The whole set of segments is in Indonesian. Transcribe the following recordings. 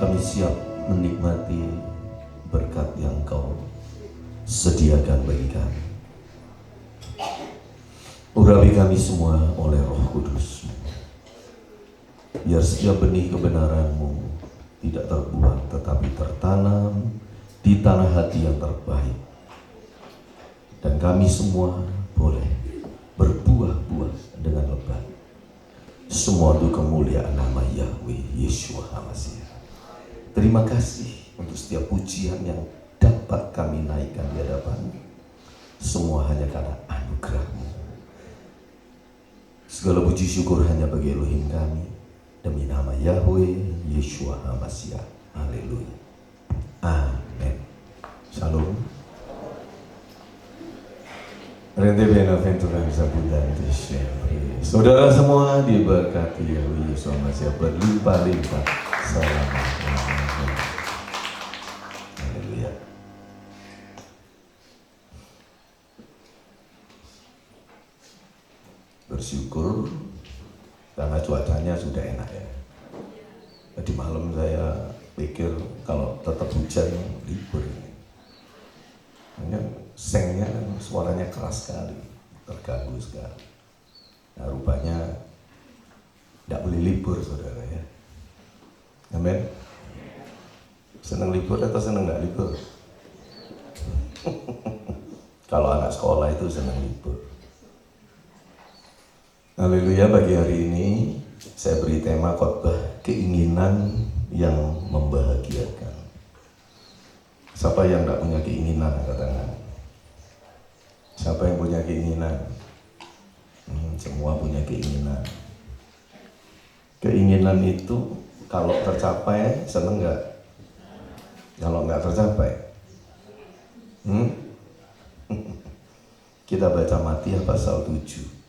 Kami siap menikmati berkat yang Kau sediakan bagi kami. Urapi kami semua oleh Roh Kudus, biar setiap benih kebenaran-Mu tidak terbuang, tetapi tertanam di tanah hati yang terbaik. Dan kami semua boleh berbuah-buah dengan lebat. Semua untuk kemuliaan nama Yahweh Yeshua HaMashiach. Terima kasih untuk setiap pujian yang dapat kami naikkan di hadapan-Mu. semua hanya karena anugerah-Mu. Segala puji syukur hanya bagi Elohim kami, demi nama Yahweh Yeshua HaMashiach. Haleluya. Amin. Shalom. Rete benaventuranza abundante sempre. Saudara semua diberkati Yahweh Yeshua HaMashiach berlimpah-limpah selamanya. Haleluya. Bersyukur karena cuacanya sudah enak ya. Tadi malam saya pikir kalau tetap hujan libur ini. Hanya sengnya kan suaranya keras sekali, terganggu sekali. Nah rupanya tidak boleh libur saudara ya. Amin. Senang libur atau senang nggak libur? Kalau anak sekolah itu senang libur. Haleluya. Bagi hari ini saya beri tema khotbah keinginan yang membahagiakan. Siapa yang tidak punya keinginan angkat tangan? Siapa yang punya keinginan? Semua punya keinginan. Keinginan itu kalau tercapai seneng nggak? Kalau nggak tercapai, kita baca Matius pasal 7.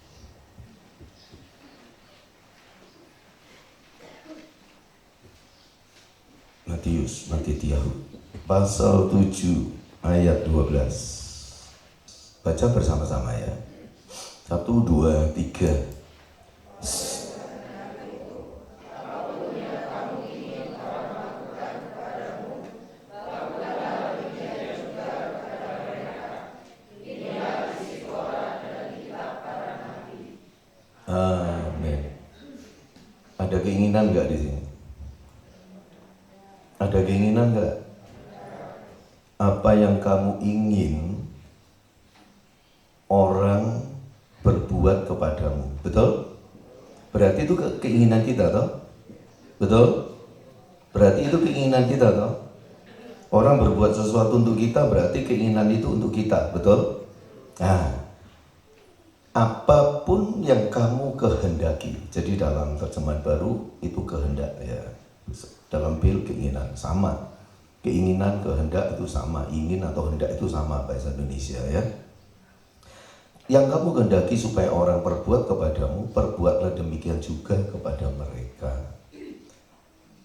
Matius pasal 7 ayat 12. Baca bersama-sama ya. 1, 2, 3. Amin. Ada keinginan nggak di sini? Ada keinginan nggak? Apa yang kamu ingin orang berbuat kepadamu, betul? Berarti itu keinginan kita toh? Betul? Berarti itu keinginan kita toh? Orang berbuat sesuatu untuk kita berarti keinginan itu untuk kita, betul? Nah, apapun yang kamu kehendaki. Jadi dalam terjemahan baru itu kehendak ya. Dalam bil keinginan sama, keinginan kehendak itu sama, ingin atau hendak itu sama bahasa Indonesia ya. Yang kamu kehendaki supaya orang perbuat kepadamu, perbuatlah demikian juga kepada mereka.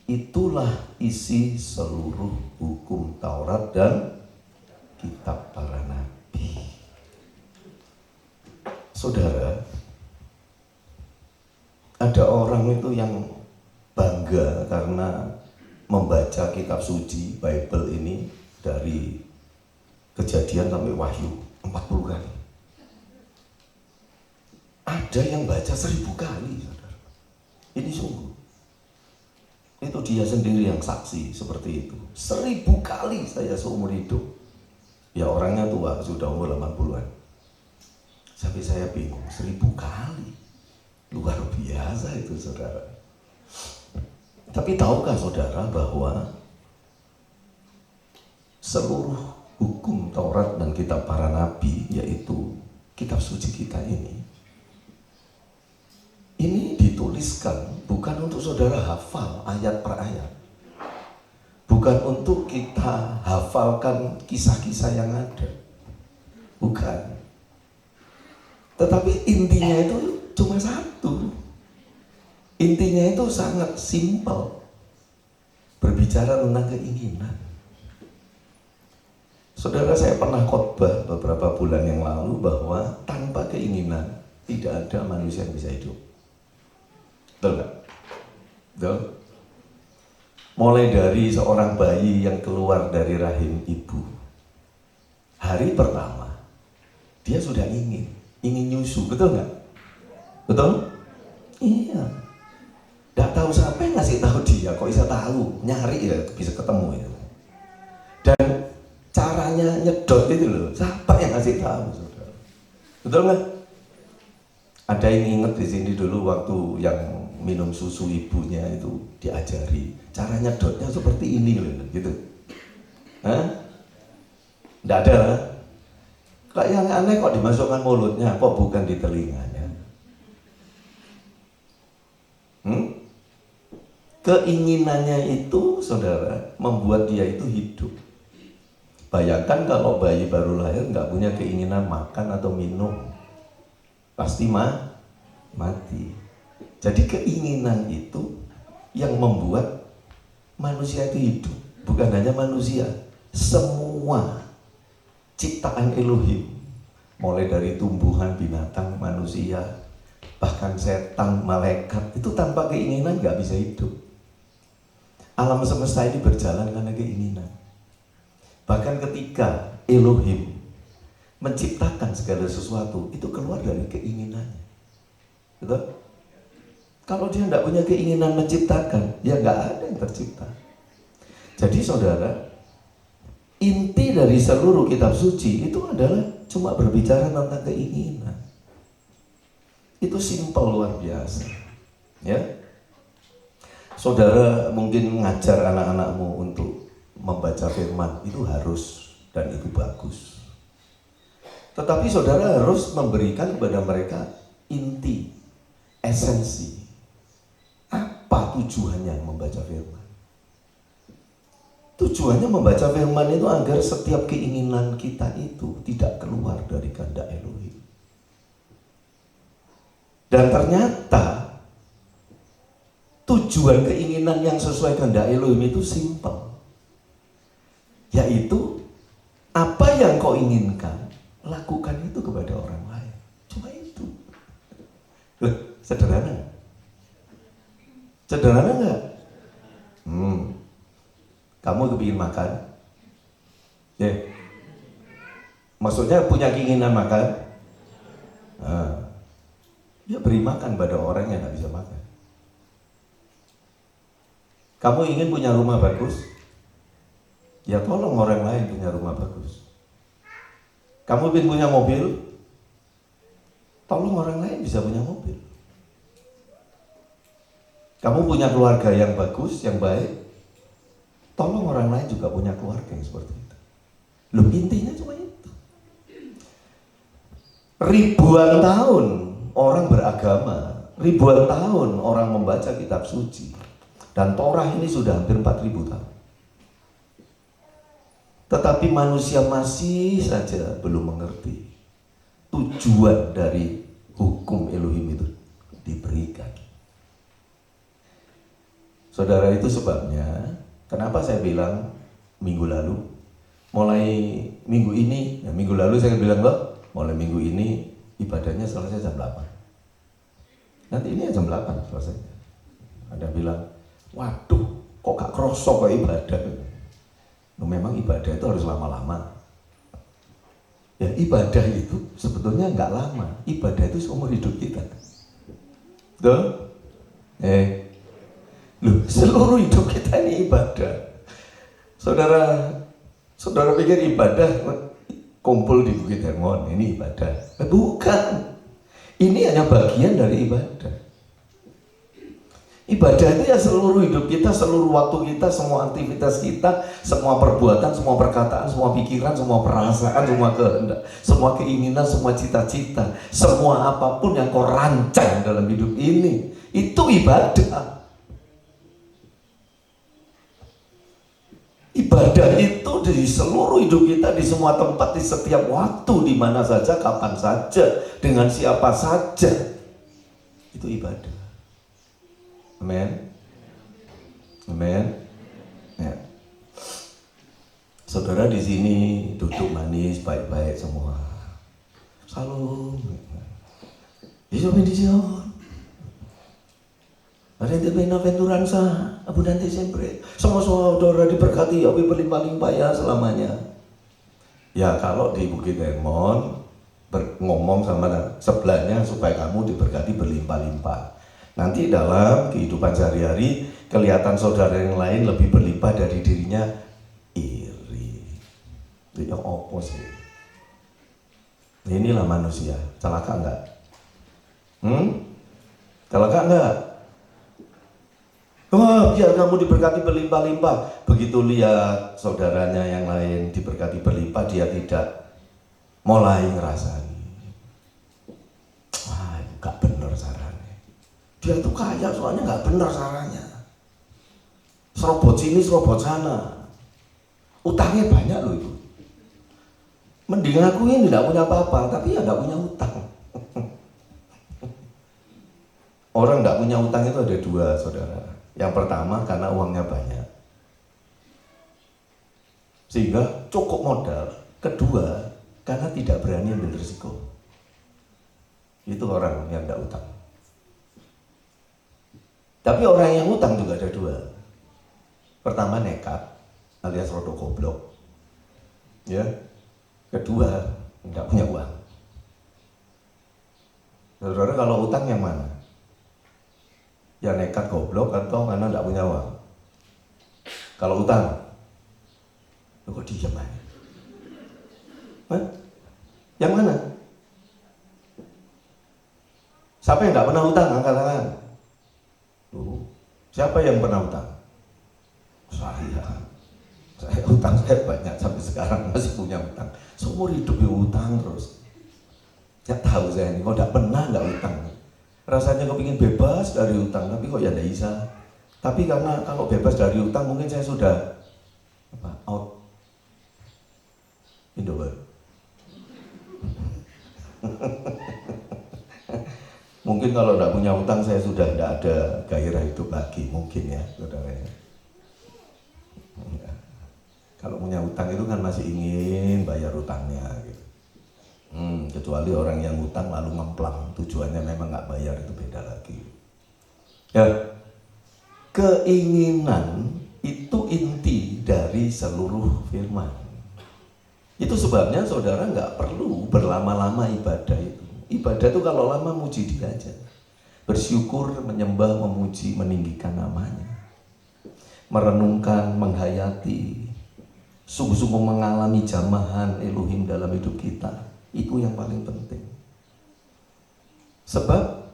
Itulah isi seluruh hukum Taurat dan kitab para nabi. Saudara, ada orang itu yang bangga karena membaca kitab suci Bible ini dari Kejadian sampai Wahyu 40 kali. Ada yang baca 1000 kali, saudara. Ini sungguh. Itu dia sendiri yang saksi seperti itu. 1000 kali saya seumur hidup. Ya orangnya tua, sudah umur 80-an. Sampai saya bingung, 1000 kali. Luar biasa itu saudara. Tapi tahukah saudara bahwa seluruh hukum Taurat dan kitab para nabi, yaitu kitab suci kita ini dituliskan bukan untuk saudara hafal ayat per ayat, bukan untuk kita hafalkan kisah-kisah yang ada, bukan. Tetapi intinya itu cuma satu. Intinya itu sangat simpel, berbicara tentang keinginan. Saudara, saya pernah khotbah beberapa bulan yang lalu bahwa tanpa keinginan tidak ada manusia yang bisa hidup. Betul nggak? Betul? Mulai dari seorang bayi yang keluar dari rahim ibu, hari pertama dia sudah ingin nyusu, betul nggak? Betul? Iya. Gak tahu siapa yang ngasih tahu dia, kok bisa tahu, nyari ya bisa ketemu ya. Dan caranya nyedot itu loh, siapa yang ngasih tahu, saudara? Betul nggak? Ada yang ingat di sini dulu waktu yang minum susu ibunya itu diajari cara nyedotnya seperti ini loh, gitu. Hah? Nggak ada. Kayak yang aneh kok dimasukkan mulutnya, kok bukan di telinganya? Keinginannya itu, saudara, membuat dia itu hidup. Bayangkan kalau bayi baru lahir nggak punya keinginan makan atau minum, pasti mati. Jadi keinginan itu yang membuat manusia itu hidup. Bukan hanya manusia, semua ciptaan Elohim, mulai dari tumbuhan, binatang, manusia, bahkan setan, malaikat, itu tanpa keinginan nggak bisa hidup. Alam semesta ini berjalan karena keinginan. Bahkan ketika Elohim menciptakan segala sesuatu, itu keluar dari keinginannya. Betul? Kalau dia tidak punya keinginan menciptakan, ya nggak ada yang tercipta. Jadi saudara, inti dari seluruh kitab suci itu adalah cuma berbicara tentang keinginan. Itu simpel luar biasa. Ya, saudara mungkin mengajar anak-anakmu untuk membaca firman, itu harus dan itu bagus. Tetapi saudara harus memberikan kepada mereka inti, esensi. Apa tujuannya membaca firman? Tujuannya membaca firman itu agar setiap keinginan kita itu tidak keluar dari kehendak Elohim. Dan ternyata tujuan keinginan yang sesuai kehendak Elohim itu simpel. Yaitu apa yang kau inginkan, lakukan itu kepada orang lain. Cuma itu. Loh, sederhana nggak? Sederhana nggak? Kamu kepingin makan? Maksudnya punya keinginan makan? Ya beri makan pada orang yang nggak bisa makan. Kamu ingin punya rumah bagus? Ya tolong orang lain punya rumah bagus. Kamu ingin punya mobil? Tolong orang lain bisa punya mobil. Kamu punya keluarga yang bagus, yang baik? Tolong orang lain juga punya keluarga yang seperti itu. Loh, intinya cuma itu. Ribuan tahun orang beragama, ribuan tahun orang membaca kitab suci, dan Torah ini sudah hampir 4000 tahun. Tetapi manusia masih saja belum mengerti tujuan dari hukum Elohim itu diberikan. Saudara, itu sebabnya kenapa saya bilang minggu lalu, mulai minggu ini, ya minggu lalu saya bilang loh, mulai minggu ini ibadahnya selesai jam 8. Nanti ini jam 8 selesai. Ada bilang, waduh kok gak kerosok kayak ibadah. Memang ibadah itu harus lama-lama. Ya ibadah itu sebetulnya nggak lama. Ibadah itu seumur hidup kita. Betul? Seluruh hidup kita ini ibadah. Saudara pikir ibadah kumpul di Bukit Hermon ini ibadah? Bukan. Ini hanya bagian dari ibadah. Ibadah itu ya seluruh hidup kita, seluruh waktu kita, semua aktivitas kita, semua perbuatan, semua perkataan, semua pikiran, semua perasaan, semua kehendak, semua keinginan, semua cita-cita, semua apapun yang kau rancang dalam hidup ini, itu ibadah. Ibadah itu di seluruh hidup kita, di semua tempat, di setiap waktu, di mana saja, kapan saja, dengan siapa saja, itu ibadah. Amin. Amin. Ya. Saudara di sini duduk manis, baik-baik semua. Salam. Benediction. Ada bienaventuranza abundante sempre. Semua saudara diberkati, api berlimpah-limpah ya selamanya. Ya kalau di Bukit Hermon ngomong sama sebelahnya supaya kamu diberkati berlimpah-limpah. Nanti dalam kehidupan sehari-hari kelihatan saudara yang lain lebih berlimpah dari dirinya, iri. Itu yang opposite. Inilah manusia, celaka enggak? Celaka enggak? Wah, biar kamu diberkati berlimpah-limpah. Begitu lihat saudaranya yang lain diberkati berlimpah, dia tidak mulai ngerasani, wah gak bener caranya. Dia itu kaya soalnya gak bener caranya. Serobot sini, serobot sana. Utangnya banyak loh itu. Mending aku ini tidak punya apa-apa, tapi ya gak punya utang. Orang tidak punya utang itu ada dua, saudara. Yang pertama karena uangnya banyak, sehingga cukup modal. Kedua, karena tidak berani ambil risiko. Itu orang yang tidak utang. Tapi orang yang utang juga ada dua. Pertama nekat, alias rodok goblok. Ya. Kedua, tidak punya uang. Saudara, kalau utang yang mana? Ya nekat goblok atau karena tidak punya uang? Kalau utang, lu kok diam aja? Hah? Yang mana? Siapa yang tidak pernah utang? Angkat tangan. Siapa yang pernah utang? Saya utang saya banyak sampai sekarang masih punya utang. Seumur hidup ya utang terus. Ya tahu saya ini, kok tidak pernah nggak utang. Rasanya kepingin bebas dari utang, tapi kok ya tidak bisa. Tapi karena kalau bebas dari utang mungkin saya sudah out. Indoor. Mungkin kalau tidak punya utang saya sudah tidak ada gairah hidup lagi, mungkin ya saudara. Ya. Kalau punya utang itu kan masih ingin bayar utangnya gitu. Kecuali orang yang utang lalu ngemplang, tujuannya memang nggak bayar, itu beda lagi. Ya, keinginan itu inti dari seluruh firman. Itu sebabnya saudara nggak perlu berlama-lama ibadah itu. Ibadah itu kalau lama muji Dia aja, bersyukur, menyembah, memuji, meninggikan namanya, merenungkan, menghayati, sungguh-sungguh mengalami jamahan Elohim dalam hidup kita. Itu yang paling penting. Sebab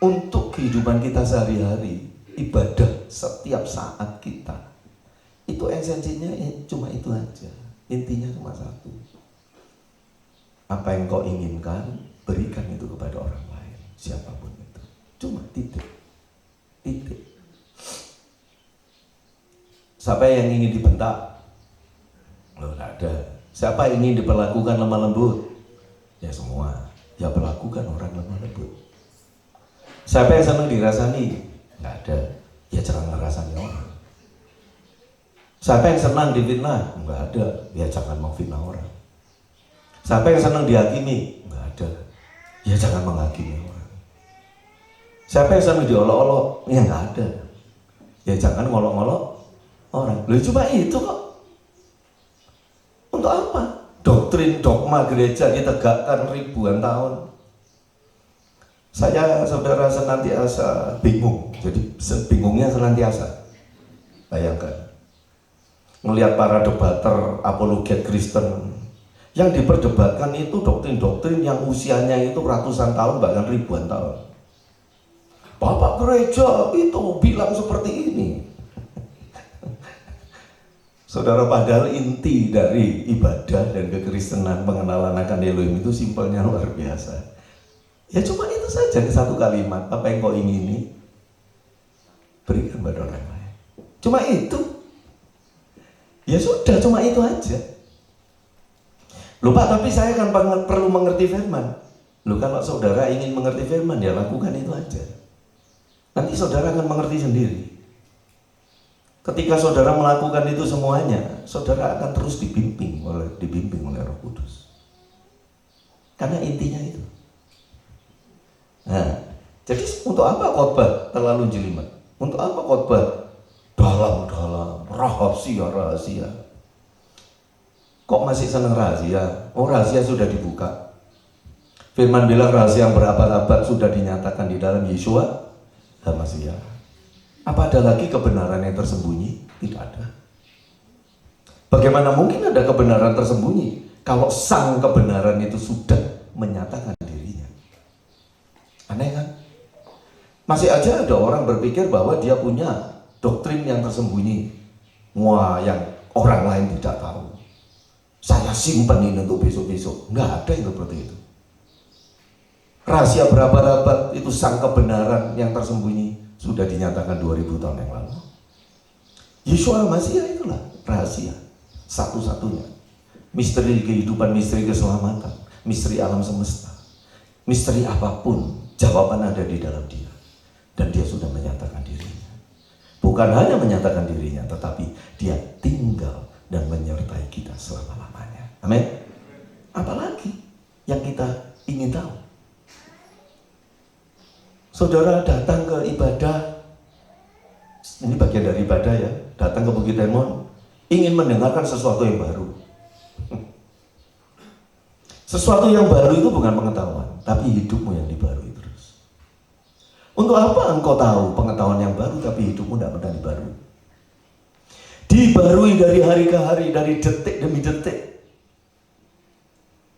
untuk kehidupan kita sehari-hari, ibadah setiap saat kita, itu esensinya cuma itu aja. Intinya cuma satu. Apa yang kau inginkan, berikan itu kepada orang lain, siapapun itu. Cuma titik. Titik. Siapa yang ingin dibentak? Loh, tidak ada. Siapa yang ingin diperlakukan lemah lembut? Ya semua. Ya perlakukan orang lemah lembut. Siapa yang senang dirasani? Nggak ada. Ya jangan ngerasani orang. Siapa yang senang difitnah? Nggak ada. Ya jangan memfitnah orang. Siapa yang senang dihakimi? Nggak ada. Ya jangan menghakimi orang. Siapa yang senang diolok-olok? Ya nggak ada. Ya jangan ngolok-ngolok orang. Loh cuma itu kok. Untuk apa? Doktrin dogma gereja ditegakkan ribuan tahun. Saya saudara senantiasa bingung. Jadi bingungnya senantiasa. Bayangkan. Melihat para debater apologet Kristen yang diperdebatkan itu doktrin-doktrin yang usianya itu ratusan tahun bahkan ribuan tahun. Bapak gereja itu bilang seperti ini. Saudara, padahal inti dari ibadah dan kekristenan, pengenalan akan Elohim itu simpelnya luar biasa. Ya cuma itu saja, satu kalimat, apa yang kau ingini, berikan pada orang lain. Cuma itu. Ya sudah, cuma itu aja. Lupa, tapi saya kan perlu mengerti firman. Loh, kalau saudara ingin mengerti firman, ya lakukan itu aja. Nanti saudara akan mengerti sendiri. Ketika saudara melakukan itu semuanya, saudara akan terus dibimbing oleh Roh Kudus. Karena intinya itu. Nah, jadi untuk apa khotbah terlalu jelimet? Untuk apa khotbah dalam-dalam, rahasia-rahasia? Kok masih senang rahasia? Oh, rahasia sudah dibuka. Firman bilang rahasia yang berabad-abad sudah dinyatakan di dalam Yeshua HaMashiach. Apa ada lagi kebenaran yang tersembunyi? Tidak ada. Bagaimana mungkin ada kebenaran tersembunyi kalau sang kebenaran itu sudah menyatakan dirinya? Aneh kan? Masih aja ada orang berpikir bahwa dia punya doktrin yang tersembunyi. Wah, yang orang lain tidak tahu. saya simpen ini untuk besok-besok. Nggak ada yang seperti itu. Rahasia berabad-abad itu sang kebenaran yang tersembunyi sudah dinyatakan 2000 tahun yang lalu. Yeshua Masiah itulah rahasia satu-satunya. Misteri kehidupan, misteri keselamatan, misteri alam semesta. Misteri apapun, jawaban ada di dalam Dia. Dan Dia sudah menyatakan dirinya. Bukan hanya menyatakan dirinya, tetapi Dia tinggal dan menyertai kita selama-lamanya. Amin. Apalagi yang kita ingin tahu? Saudara datang ke ibadah, ini bagian dari ibadah ya, datang ke Bukit Temon, ingin mendengarkan sesuatu yang baru. Sesuatu yang baru itu bukan pengetahuan, tapi hidupmu yang dibarui terus. Untuk apa engkau tahu pengetahuan yang baru, tapi hidupmu tidak pernah dibarui? Dibarui dari hari ke hari, dari detik demi detik.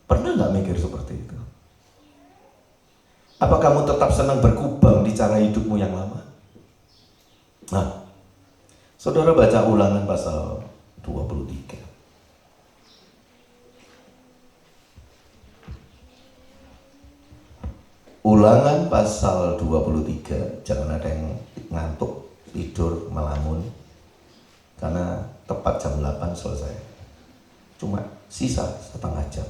Pernah nggak mikir seperti itu? Apa kamu tetap senang berkubang di cara hidupmu yang lama? Nah, saudara baca Ulangan pasal 23. Ulangan pasal 23, jangan ada yang ngantuk, tidur, melamun. Karena tepat jam 8 selesai. Cuma sisa setengah jam.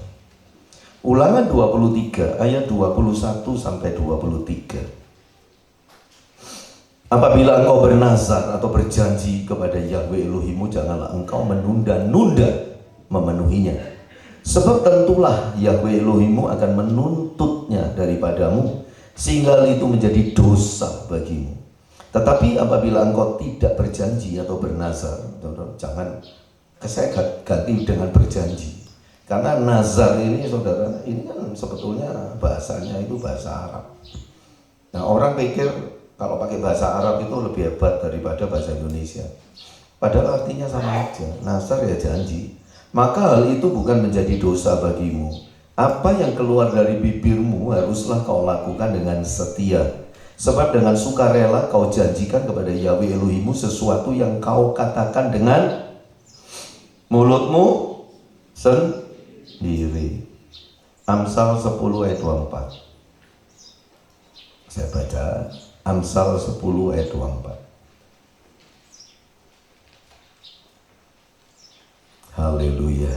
Ulangan 23 ayat 21 sampai 23. Apabila engkau bernazar atau berjanji kepada Yahweh Elohimmu, janganlah engkau menunda-nunda memenuhinya. Sebab tentulah Yahweh Elohimmu akan menuntutnya daripadamu, sehingga hal itu menjadi dosa bagimu. Tetapi apabila engkau tidak berjanji atau bernazar, jangan, saya ganti dengan berjanji. Karena nazar ini saudara, ini kan sebetulnya bahasanya itu bahasa Arab. Nah, orang pikir kalau pakai bahasa Arab itu lebih hebat daripada bahasa Indonesia. Padahal artinya sama aja, nazar ya janji. Maka hal itu bukan menjadi dosa bagimu. Apa yang keluar dari bibirmu haruslah kau lakukan dengan setia. Sebab dengan sukarela kau janjikan kepada Yahweh Elohimmu sesuatu yang kau katakan dengan mulutmu sendiri. Amsal 10 ayat 24. Saya baca Amsal 10 ayat 24. Haleluya.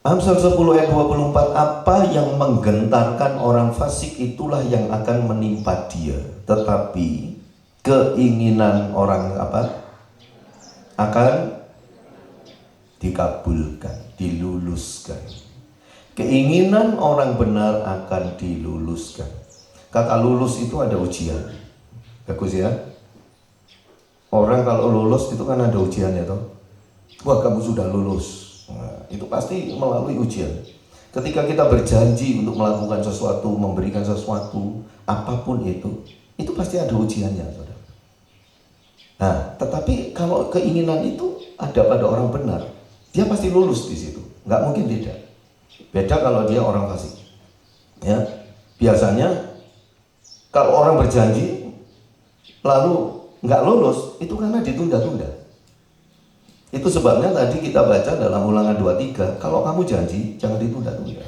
Amsal 10 ayat 24. Apa yang menggentarkan orang fasik itulah yang akan menimpa dia, tetapi keinginan orang apa? Akan dikabulkan, diluluskan. Keinginan orang benar akan diluluskan. Kata lulus itu ada ujian. Bagus ya. Orang kalau lulus itu kan ada ujiannya toh. Wah, kamu sudah lulus. Nah, itu pasti melalui ujian. Ketika kita berjanji untuk melakukan sesuatu, memberikan sesuatu, apapun itu pasti ada ujiannya, saudara. Nah, tetapi kalau keinginan itu ada pada orang benar, dia pasti lulus di situ. Nggak mungkin tidak. Beda kalau dia orang fasik. Ya, biasanya kalau orang berjanji lalu nggak lulus, itu karena ditunda-tunda. Itu sebabnya tadi kita baca dalam Ulangan 23, kalau kamu janji, jangan ditunda-tunda.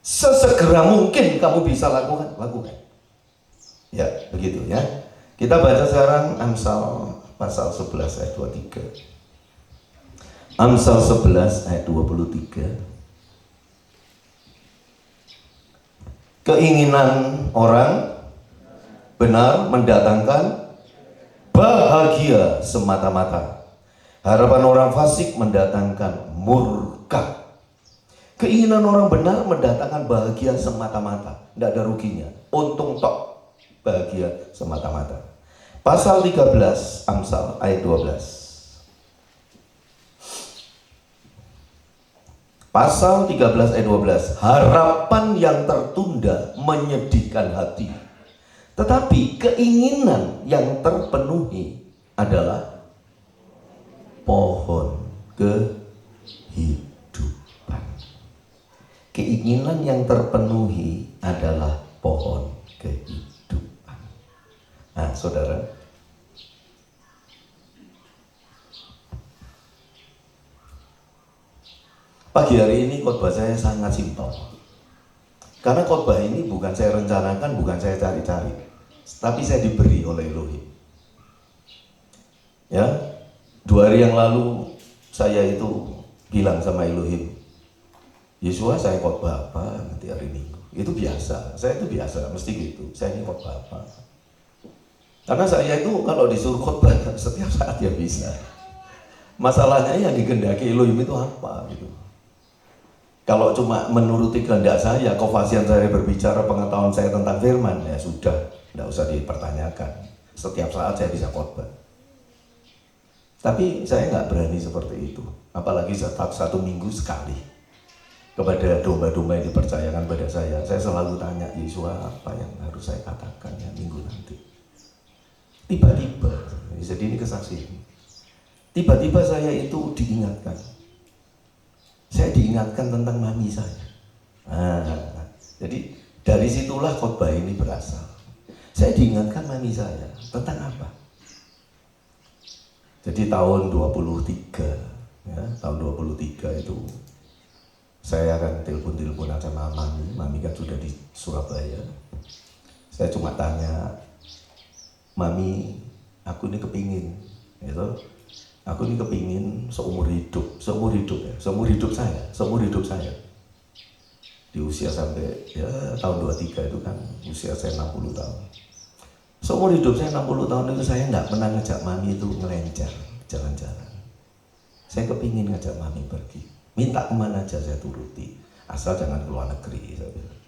Sesegera mungkin kamu bisa lakukan. Ya, begitu ya. Kita baca sekarang Amsal pasal 11 ayat 23. Amsal 11 ayat 23. Keinginan orang benar mendatangkan bahagia semata-mata. Harapan orang fasik mendatangkan murka. Keinginan orang benar mendatangkan bahagia semata-mata. Tidak ada ruginya. Untung tok. Bahagia semata-mata. Pasal 13 Amsal ayat 12. Pasal 13 ayat 12. Harapan yang tertunda menyedihkan hati, tetapi keinginan yang terpenuhi adalah pohon kehidupan. Keinginan yang terpenuhi adalah pohon kehidupan. Nah, saudara, Pagi hari ini khotbah saya sangat simpel. Karena khotbah ini bukan saya rencanakan, bukan saya cari-cari, tapi saya diberi oleh Elohim. Ya, 2 hari yang lalu saya itu bilang sama Elohim, Yesua saya khotbah apa nanti hari Minggu. Itu biasa, saya itu biasa, mesti gitu. Saya ini khotbah apa? Karena saya itu kalau disuruh khotbah setiap saat ya bisa. Masalahnya yang dikehendaki Elohim itu apa gitu. Kalau cuma menuruti kehendak saya, kefasihan saya berbicara, pengetahuan saya tentang firman, ya sudah, tidak usah dipertanyakan. Setiap saat saya bisa khotbah. Tapi saya nggak berani seperti itu, apalagi satu minggu sekali. Kepada domba-domba yang dipercayakan pada saya selalu tanya, Yesua apa yang harus saya katakan ya minggu nanti. Tiba-tiba, jadi ini kesaksian. Tiba-tiba saya itu diingatkan. Saya diingatkan tentang mami saya. Jadi dari situlah khotbah ini berasal. Saya diingatkan mami saya tentang apa? Jadi tahun 23, ya, tahun 23 itu saya akan telepon-teleponan sama mami kan sudah di Surabaya. Saya cuma tanya, mami, aku ini kepingin, gitu. Aku ini kepingin seumur hidup saya di usia sampai ya tahun 23 itu kan usia saya 60 tahun. Seumur hidup saya 60 tahun itu saya nggak pernah ngajak mami itu ngelencar jalan-jalan. Saya kepingin ngajak mami pergi, minta kemana aja saya turuti, asal jangan keluar negeri, saya bilang.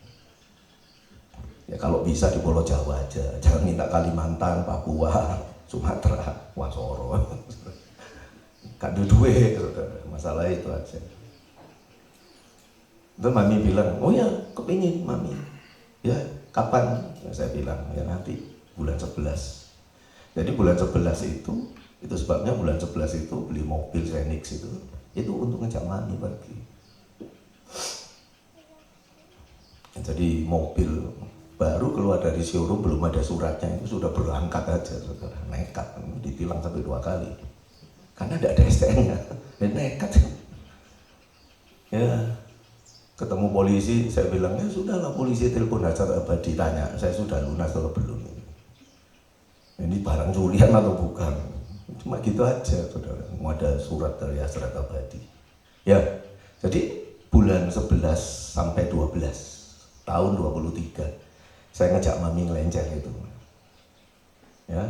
Ya kalau bisa di Pulau Jawa aja, jangan minta Kalimantan, Papua, Sumatera, Wasoro. Gak ada duit, masalah itu aja. Itu mami bilang, oh ya kepingin mami. Ya kapan? Ya, saya bilang ya nanti bulan 11. Jadi bulan 11 itu sebabnya bulan 11 itu beli mobil Zenix itu untuk ngajak mami pergi. Jadi mobil baru keluar dari showroom, belum ada suratnya, itu sudah berangkat aja, saudara. Nekat, ditilang sampai 2 kali. Karena tidak ada STN-nya, dan nekat. Ya, ketemu polisi, saya bilang, ya sudahlah polisi telepon Hajat Abadi, tanya, saya sudah lunas atau belum. Ini barang curian atau bukan? Cuma gitu aja, saudara. Mau ada surat dari Hajat Abadi. Ya, jadi bulan 11 sampai 12, tahun 23, saya ngajak mami ngelencer itu. Ya,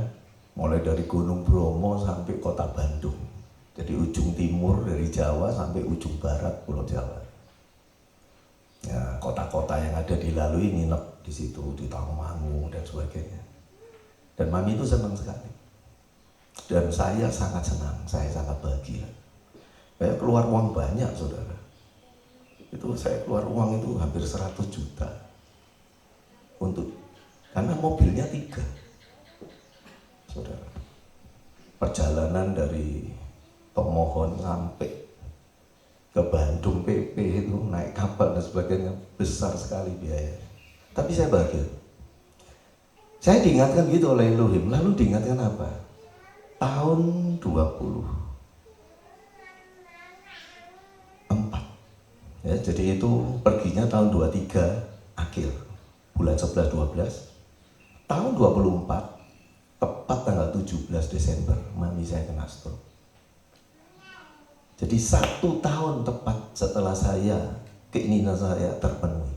mulai dari Gunung Bromo sampai kota Bandung. Jadi ujung timur dari Jawa sampai ujung barat Pulau Jawa. Ya, kota-kota yang ada dilalui nginep di situ, di Tangmangu dan sebagainya. Dan mami itu senang sekali. Dan saya sangat senang, saya sangat bahagia. Saya keluar uang banyak, saudara. Itu saya keluar uang itu hampir 100 juta. Karena mobilnya 3. Saudara, perjalanan dari Tomohon sampai ke Bandung PP itu naik kapal dan sebagainya, besar sekali biaya. Tapi saya bahagia. Saya diingatkan gitu oleh Elohim. Lalu diingatkan apa? Tahun 24. Ya, jadi itu perginya tahun 23 akhir, bulan 11-12. Tahun 24 tepat tanggal 17 Desember, mami saya kena stroke. Jadi 1 tahun tepat setelah keinginan saya terpenuhi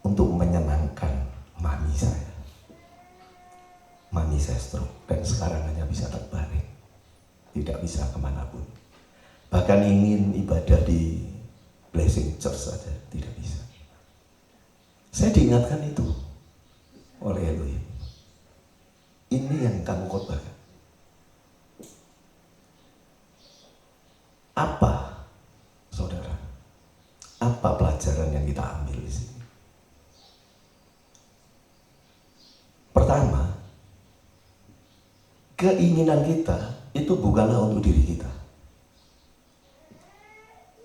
untuk menyenangkan mami saya. Mami saya stroke dan sekarang hanya bisa terbaring, tidak bisa kemanapun. Bahkan ingin ibadah di Blessing Church saja tidak bisa. Saya diingatkan itu oleh Elohim. Ini yang kamu khotbahkan. Apa, saudara? Apa pelajaran yang kita ambil di sini? Pertama, keinginan kita itu bukanlah untuk diri kita.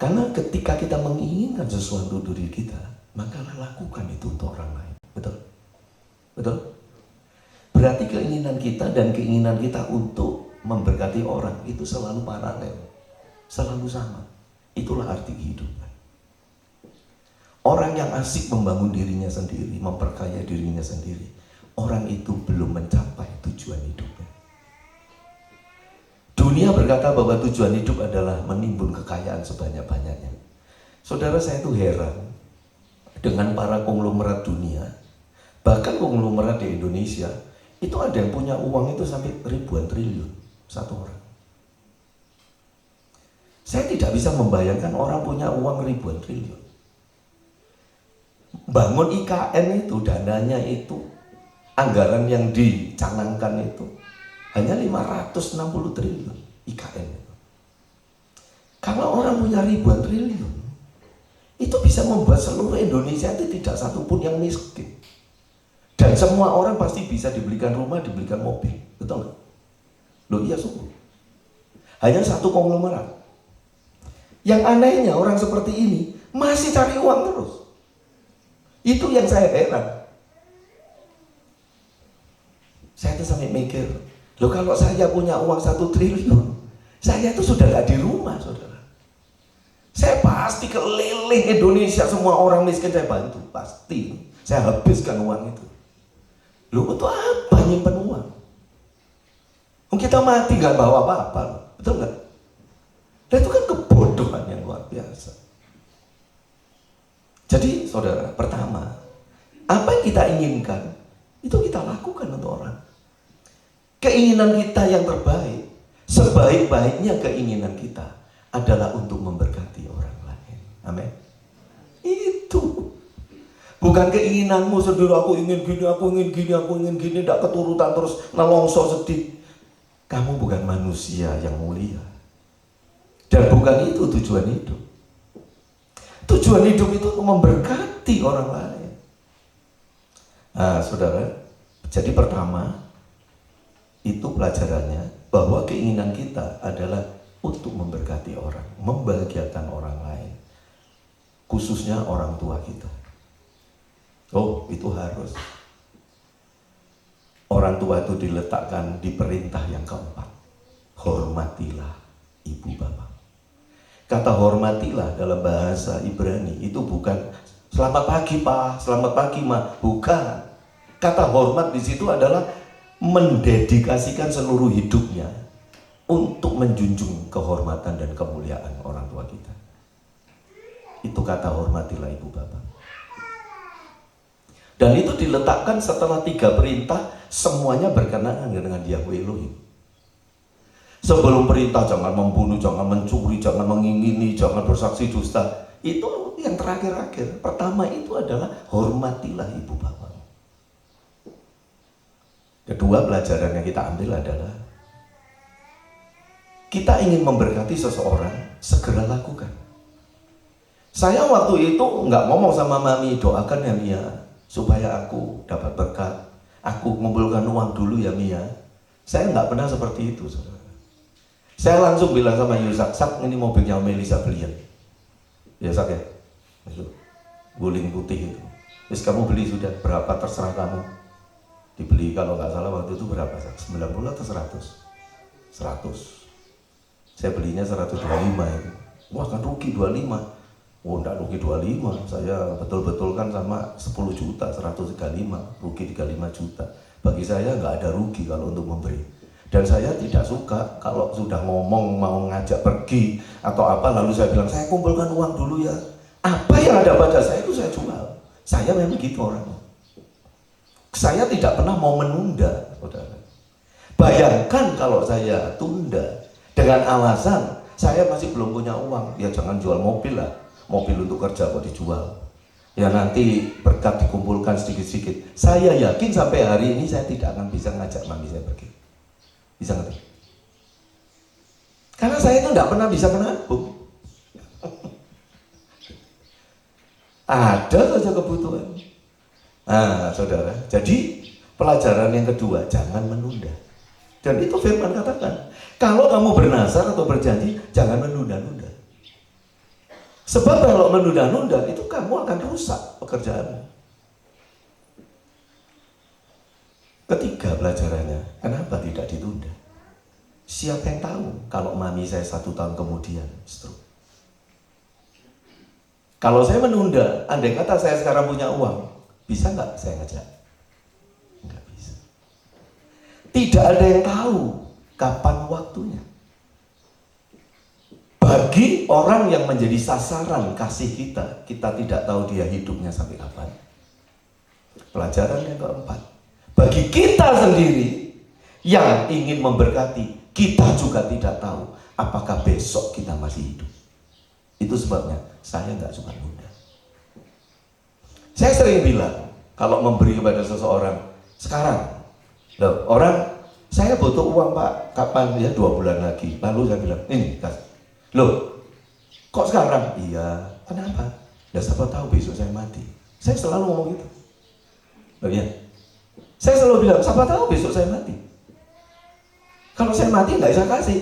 Karena ketika kita menginginkan sesuatu untuk diri kita, maka lakukan itu untuk orang lain. Betul? Betul? Berarti keinginan kita dan keinginan kita untuk memberkati orang itu selalu paralel. selalu sama. Itulah arti kehidupan. Orang yang asik membangun dirinya sendiri, memperkaya dirinya sendiri, orang itu belum mencapai tujuan hidupnya. Dunia berkata bahwa tujuan hidup adalah menimbun kekayaan sebanyak-banyaknya. Saudara, saya itu heran dengan para konglomerat dunia, bahkan konglomerat di Indonesia, itu ada yang punya uang itu sampai ribuan triliun satu orang. Saya tidak bisa membayangkan orang punya uang ribuan triliun. Bangun IKN itu, dananya itu, anggaran yang dicanangkan itu hanya 560 triliun IKN itu. Kalau orang punya ribuan triliun, itu bisa membuat seluruh Indonesia itu tidak satupun yang miskin. Dan semua orang pasti bisa dibelikan rumah, dibelikan mobil. Betul nggak? Loh iya sungguh. Hanya satu konglomerat. Yang anehnya orang seperti ini masih cari uang terus. Itu yang saya heran. Saya tuh sampai mikir, loh kalau saya punya uang 1 triliun, saya tuh sudah gak di rumah, saudara. Saya pasti keliling Indonesia, semua orang miskin saya bantu, pasti. Saya habiskan uang itu. Loh untuk apa nyimpen uang? Kita mati gak bawa apa-apa, betul gak? Dan itu kan kebodohan yang luar biasa. Jadi saudara, pertama, apa yang kita inginkan, itu kita lakukan untuk orang. Keinginan kita yang terbaik, sebaik-baiknya keinginan kita adalah untuk memberkati orang lain. Amin. Itu bukan keinginanmu sendiri, aku ingin gini, aku ingin gini, aku ingin gini, tidak keturutan terus nelongso sedih. Kamu bukan manusia yang mulia. Dan bukan itu tujuan hidup. Tujuan hidup itu untuk memberkati orang lain. Nah, saudara, jadi pertama, itu pelajarannya bahwa keinginan kita adalah untuk memberkati orang, membahagiakan orang lain, khususnya orang tua kita. Oh, itu harus. Orang tua itu diletakkan di perintah yang keempat. Hormatilah ibu bapak. Kata hormatilah dalam bahasa Ibrani itu bukan selamat pagi pak, selamat pagi ma, bukan. Kata hormat di situ adalah mendedikasikan seluruh hidupnya untuk menjunjung kehormatan dan kemuliaan orang tua kita. Itu kata hormatilah ibu bapak. Dan itu diletakkan setelah 3 perintah, semuanya berkenaan dengan Yahweh Elohim. Sebelum perintah jangan membunuh, jangan mencuri, jangan mengingini, jangan bersaksi dusta, itu yang terakhir-akhir. Pertama itu adalah hormatilah ibu bapak. Kedua pelajaran yang kita ambil adalah kita ingin memberkati seseorang, segera lakukan. Saya waktu itu nggak ngomong sama mami, doakan ya Mia supaya aku dapat berkat, aku mengumpulkan uang dulu ya Mia. Saya nggak pernah seperti itu, saudara. Saya langsung bilang sama Yusak, Sak, ini mobilnya Melisa beliin. Ya Sak ya, guling putih itu. Terus kamu beli sudah, berapa terserah kamu. Dibeli kalau nggak salah waktu itu berapa Sak? 90 atau 100? 100. Saya belinya 125 itu. Wah kan rugi 25. Oh enggak rugi 25. Saya betul-betul kan sama 10 juta, 135. Rugi 35 juta. Bagi saya nggak ada rugi kalau untuk memberi. Dan saya tidak suka kalau sudah ngomong mau ngajak pergi atau apa lalu saya bilang saya kumpulkan uang dulu ya. Apa yang ada pada saya itu saya jual. Saya memang gitu orangnya. Saya tidak pernah mau menunda, saudara. Bayangkan kalau saya tunda dengan alasan saya masih belum punya uang, ya jangan jual mobil lah. Mobil untuk kerja kok dijual. Ya nanti berkat dikumpulkan sedikit-sedikit. Saya yakin sampai hari ini saya tidak akan bisa ngajak mami saya pergi. Bisa ngerti? Karena saya itu tidak pernah bisa menabung. Ada saja kebutuhan. Nah, saudara, jadi pelajaran yang kedua, jangan menunda. Dan itu firman katakan, kalau kamu bernazar atau berjanji, jangan menunda-nunda. Sebab kalau menunda-nunda, itu kamu akan rusak pekerjaanmu. Ketiga pelajarannya, kenapa tidak ditunda? Siapa yang tahu kalau mami saya 1 tahun kemudian stroke? Kalau saya menunda, andai kata saya sekarang punya uang, bisa nggak saya ngajak? Nggak bisa. Tidak ada yang tahu kapan waktunya. Bagi orang yang menjadi sasaran kasih kita, kita tidak tahu dia hidupnya sampai kapan. Pelajaran yang keempat, bagi kita sendiri yang ingin memberkati, kita juga tidak tahu apakah besok kita masih hidup. Itu sebabnya saya nggak suka nunda. Saya sering bilang, kalau memberi kepada seseorang, sekarang, loh, orang, saya butuh uang Pak, kapan ya? 2 bulan lagi. Lalu saya bilang, ini kasih. Loh, kok sekarang? Iya, kenapa? Ya siapa tahu besok saya mati. Saya selalu ngomong gitu. Loh ya, saya selalu bilang, siapa tahu besok saya mati. Kalau saya mati nggak bisa kasih.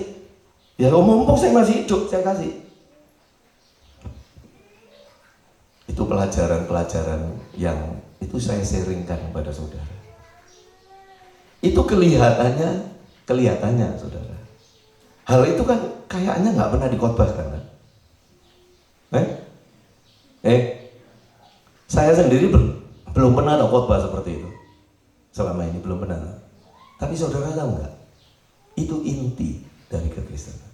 Ya mumpung saya masih hidup, saya kasih. Itu pelajaran-pelajaran yang itu saya sharingkan kepada saudara. Itu kelihatannya saudara. Hal itu kan kayaknya nggak pernah dikhotbahkan kan? Saya sendiri belum pernah ada khotbah seperti itu. Selama ini belum pernah. Tapi saudara tahu nggak? Itu inti dari kekristenan.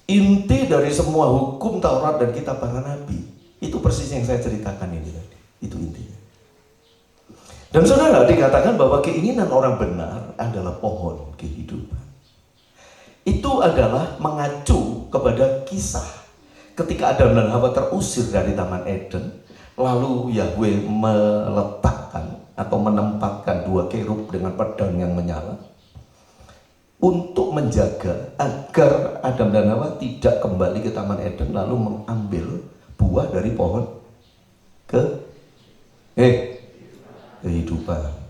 Inti dari semua hukum Taurat dan kitab para nabi itu persis yang saya ceritakan ini tadi. Itu intinya. Dan saudara, dikatakan bahwa keinginan orang benar adalah pohon kehidupan. Itu adalah mengacu kepada kisah ketika Adam dan Hawa terusir dari Taman Eden, lalu Yahweh meletakkan atau menempatkan 2 kerub dengan pedang yang menyala untuk menjaga agar Adam dan Hawa tidak kembali ke Taman Eden lalu mengambil buah dari pohon kehidupan.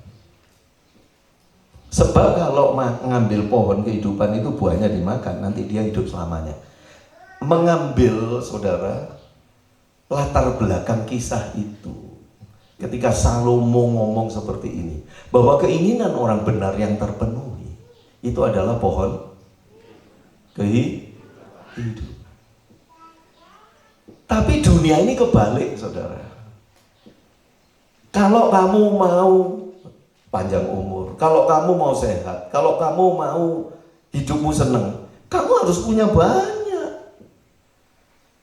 Sebab kalau mengambil pohon kehidupan itu buahnya dimakan, nanti dia hidup selamanya. Mengambil, saudara, latar belakang kisah itu ketika Salomo ngomong seperti ini, bahwa keinginan orang benar yang terpenuhi itu adalah pohon kehidupan. Tapi dunia ini kebalik, saudara. Kalau kamu mau panjang umur, kalau kamu mau sehat, kalau kamu mau hidupmu senang, kamu harus punya banyak.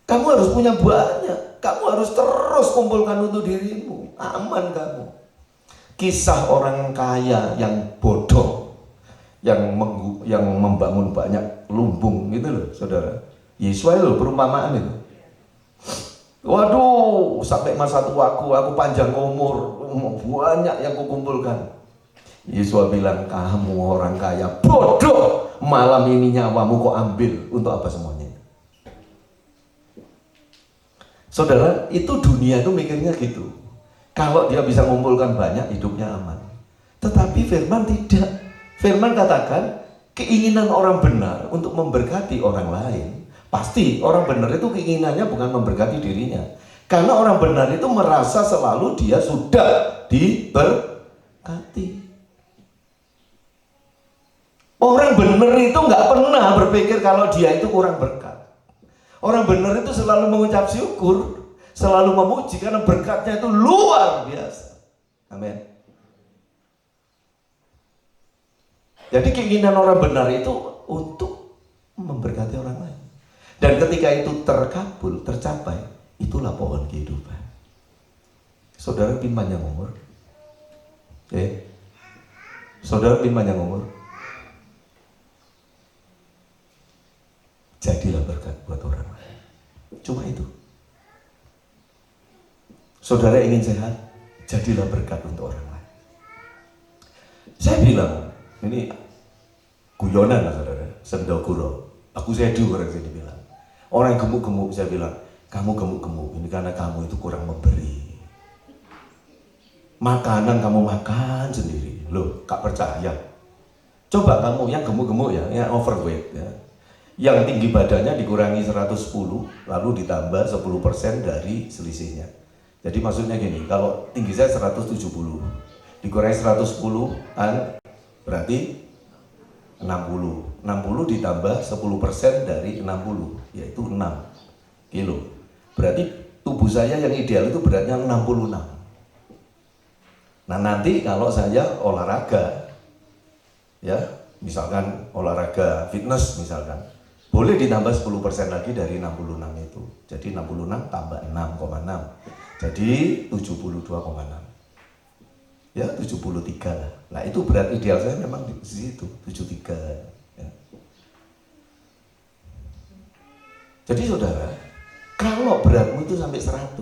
Kamu harus punya banyak. Kamu harus terus kumpulkan untuk dirimu. Aman kamu. Kisah orang kaya yang bodoh, yang membangun banyak lumbung gitu loh, saudara. Yesus loh perumpamaan itu. Waduh, sampai masa tuaku aku panjang umur, banyak yang kukumpulkan. Yesus bilang, kamu orang kaya bodoh, malam ini nyawamu kok ambil untuk apa semuanya? Saudara, itu dunia itu mikirnya gitu. Kalau dia bisa mengumpulkan banyak, hidupnya aman. Tetapi firman tidak. Firman katakan, keinginan orang benar untuk memberkati orang lain. Pasti orang benar itu keinginannya bukan memberkati dirinya. Karena orang benar itu merasa selalu dia sudah diberkati. Orang benar itu nggak pernah berpikir kalau dia itu kurang berkat. Orang benar itu selalu mengucap syukur, selalu memuji karena berkatnya itu luar biasa. Amin. Jadi keinginan orang benar itu untuk memberkati orang lain. Dan ketika itu terkabul, tercapai, itulah pohon kehidupan. Saudara pin panjang umur. Saudara pin panjang umur. Jadilah berkat buat orang lain. Cuma itu. Saudara ingin sehat, jadilah berkat untuk orang lain. Saya bilang, ini guyonan lah saudara, sendokuro. Aku sedu orang sini bilang. Orang yang gemuk-gemuk, saya bilang, kamu gemuk-gemuk, ini karena kamu itu kurang memberi. Makanan kamu makan sendiri. Loh, gak percaya. Coba kamu yang gemuk-gemuk ya, yang overweight ya. Yang tinggi badannya dikurangi 110, lalu ditambah 10% dari selisihnya. Jadi maksudnya gini, kalau tinggi saya 170, dikurangi 110, berarti 60 ditambah 10% dari 60, yaitu 6 kilo. Berarti tubuh saya yang ideal itu beratnya 66. Nah nanti kalau saya olahraga, ya misalkan olahraga fitness misalkan, boleh ditambah 10% lagi dari 66 itu. Jadi 66 tambah 6,6, jadi 72,6. Ya 73 lah. Nah itu berat ideal saya memang di situ 73 ya. Jadi saudara, kalau beratmu itu sampai 100,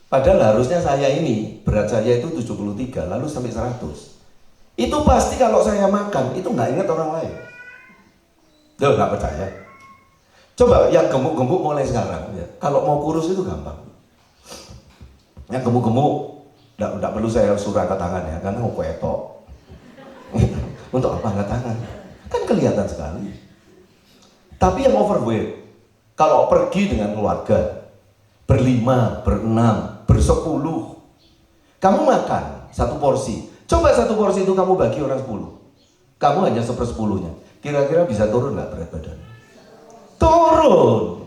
padahal harusnya saya ini berat saya itu 73 lalu sampai 100, itu pasti kalau saya makan itu nggak ingat orang lain. Loh, nggak percaya? Coba yang gemuk-gemuk mulai sekarang ya. Kalau mau kurus itu gampang. Yang gemuk-gemuk nggak perlu saya suruh angkat tangan ya, karena mau ketok. Untuk apa angkat tangan? Kan kelihatan sekali. Tapi yang overweight, kalau pergi dengan keluarga, berlima, berenam, bersepuluh, kamu makan satu porsi. Coba satu porsi itu kamu bagi orang 10. Kamu hanya 1/10-nya. Kira-kira bisa turun nggak berat badan? Turun.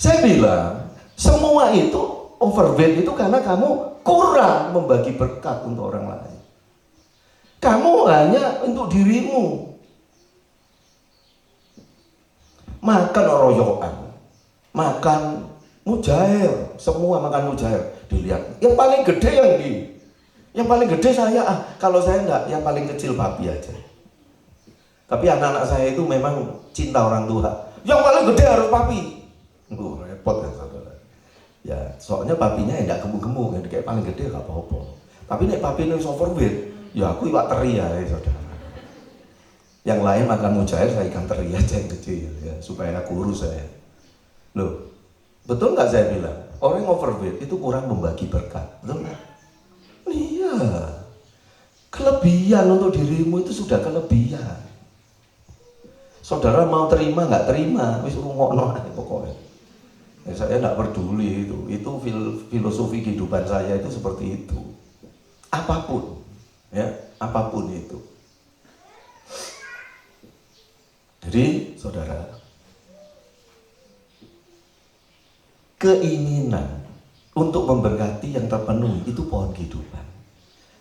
Saya bilang, semua itu overweight itu karena kamu kurang membagi berkat untuk orang lain. Kamu hanya untuk dirimu. Makan royokan, makan mujair, semua makan mujair. Dilihat, yang paling gede yang ini, yang paling gede saya. Kalau saya enggak, yang paling kecil papi aja. Tapi anak-anak saya itu memang cinta orang tua. Yang paling gede harus papi. Repot kan saudara. Ya, soalnya papinya enggak gemuk-gemuk, kayak paling gede gak apa-apa. Tapi nek papi ini overweight, ya aku iwak teri ya saudara. Yang lain makan mujair, saya ikan teri aja yang kecil ya, supaya kurus saya. Loh, betul nggak saya bilang? Orang yang overweight itu kurang membagi berkat, betul nggak? Iya. Kelebihan untuk dirimu itu sudah kelebihan. Saudara mau terima nggak terima, wis ngono aja pokoknya. Ya, saya nggak peduli itu filosofi kehidupan saya itu seperti itu. Apapun, ya, apapun itu. Jadi, saudara, keinginan untuk memberkati yang terpenuhi itu pohon kehidupan.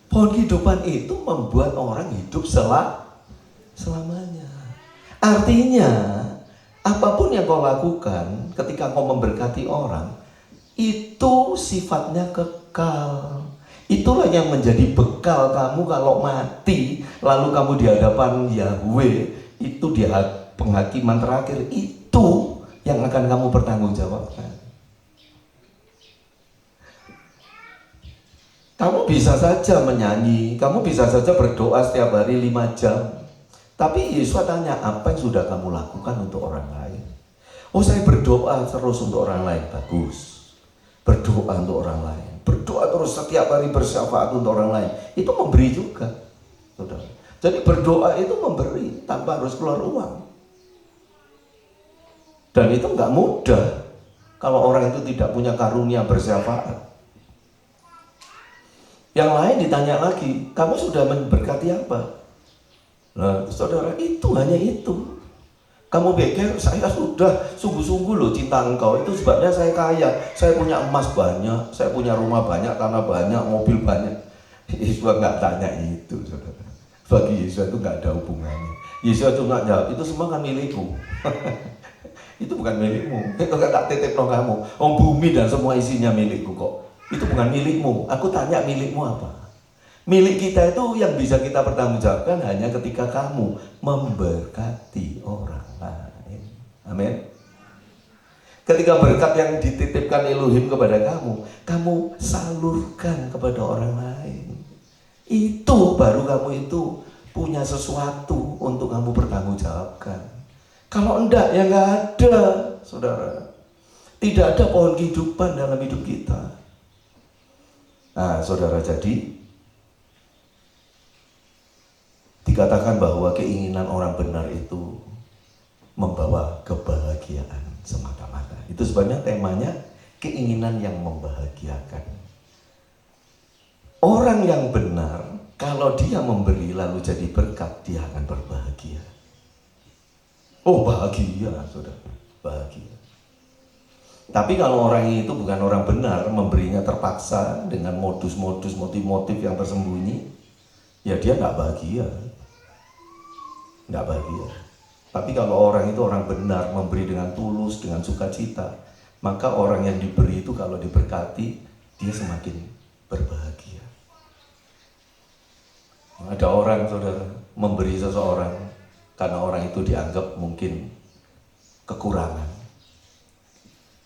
Pohon kehidupan itu membuat orang hidup selamanya. Artinya, apapun yang kau lakukan ketika kau memberkati orang, itu sifatnya kekal. Itulah yang menjadi bekal kamu kalau mati, lalu kamu di hadapan Yahweh, itu di penghakiman terakhir, itu yang akan kamu pertanggungjawabkan. Kamu bisa saja menyanyi, kamu bisa saja berdoa setiap hari 5 jam. Tapi Yesus tanya, apa yang sudah kamu lakukan untuk orang lain? Oh, saya berdoa terus untuk orang lain. Bagus. Berdoa untuk orang lain. Berdoa terus setiap hari, bersyafaat untuk orang lain. Itu memberi juga, saudara. Jadi berdoa itu memberi tanpa harus keluar uang. Dan itu nggak mudah kalau orang itu tidak punya karunia bersyafaat. Yang lain ditanya lagi, kamu sudah memberkati apa? Nah, saudara, itu hanya itu. Kamu pikir saya sudah sungguh-sungguh loh cinta engkau, itu sebabnya saya kaya, saya punya emas banyak, saya punya rumah banyak, tanah banyak, mobil banyak. Yesus nggak tanya itu, saudara. Bagi Yesus itu nggak ada hubungannya. Yesus cuma jawab, itu semua kan milikku. Itu bukan milikmu, itu kan tak titip no kamu. Oh, bumi dan semua isinya milikku kok. Itu bukan milikmu. Aku tanya milikmu apa? Milik kita itu yang bisa kita pertanggungjawabkan hanya ketika kamu memberkati orang lain. Amin. Ketika berkat yang dititipkan Elohim kepada kamu, kamu salurkan kepada orang lain. Itu baru kamu itu punya sesuatu untuk kamu pertanggungjawabkan. Kalau enggak, ya enggak ada, saudara. Tidak ada pohon kehidupan dalam hidup kita. Nah, saudara, jadi dikatakan bahwa keinginan orang benar itu membawa kebahagiaan semata-mata. Itu sebabnya temanya keinginan yang membahagiakan. Orang yang benar Kalau dia memberi lalu jadi berkat, dia akan berbahagia. Oh, bahagia, saudara, bahagia. Tapi kalau orang itu bukan orang benar, memberinya terpaksa dengan modus-modus, motif-motif yang tersembunyi, ya dia nggak bahagia. Nggak bahagia. Tapi kalau orang itu orang benar, memberi dengan tulus, dengan sukacita, maka orang yang diberi itu kalau diberkati, dia semakin berbahagia. Ada orang, saudara, memberi seseorang karena orang itu dianggap mungkin kekurangan.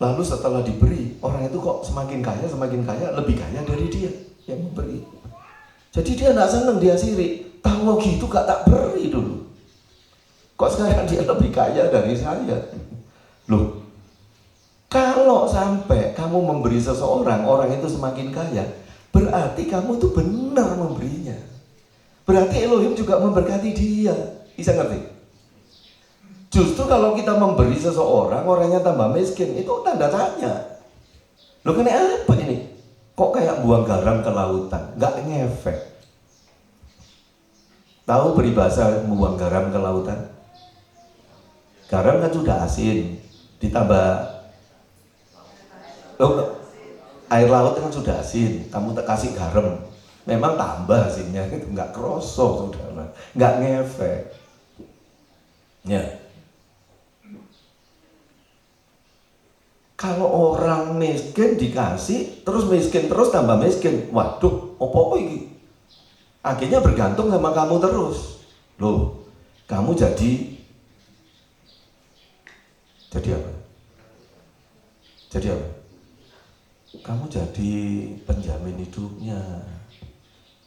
Lalu setelah diberi, orang itu kok semakin kaya, lebih kaya dari dia yang memberi. Jadi dia nggak seneng, dia sirik. Tahu gitu gak tak beri dulu. Kok sekarang dia lebih kaya dari saya? Loh, kalau sampai kamu memberi seseorang, orang itu semakin kaya, berarti kamu tuh benar memberinya. Berarti Elohim juga memberkati dia. Bisa ngerti? Justru kalau kita memberi seseorang, orangnya tambah miskin, itu tanda tanya. Loh, kena apa ini? Kok kayak buang garam ke lautan? Nggak ngefek. Tahu peribahasa buang garam ke lautan? Garam kan sudah asin, ditambah air laut kan sudah asin, kamu kasih garam, memang tambah asinnya, itu nggak kerosok, saudara, nggak ngefek. Ya. Kalau orang miskin dikasih, terus miskin terus tambah miskin, waduh, apa-apa ini? Akhirnya bergantung sama kamu terus. Loh, kamu jadi apa? Jadi apa? Kamu jadi penjamin hidupnya.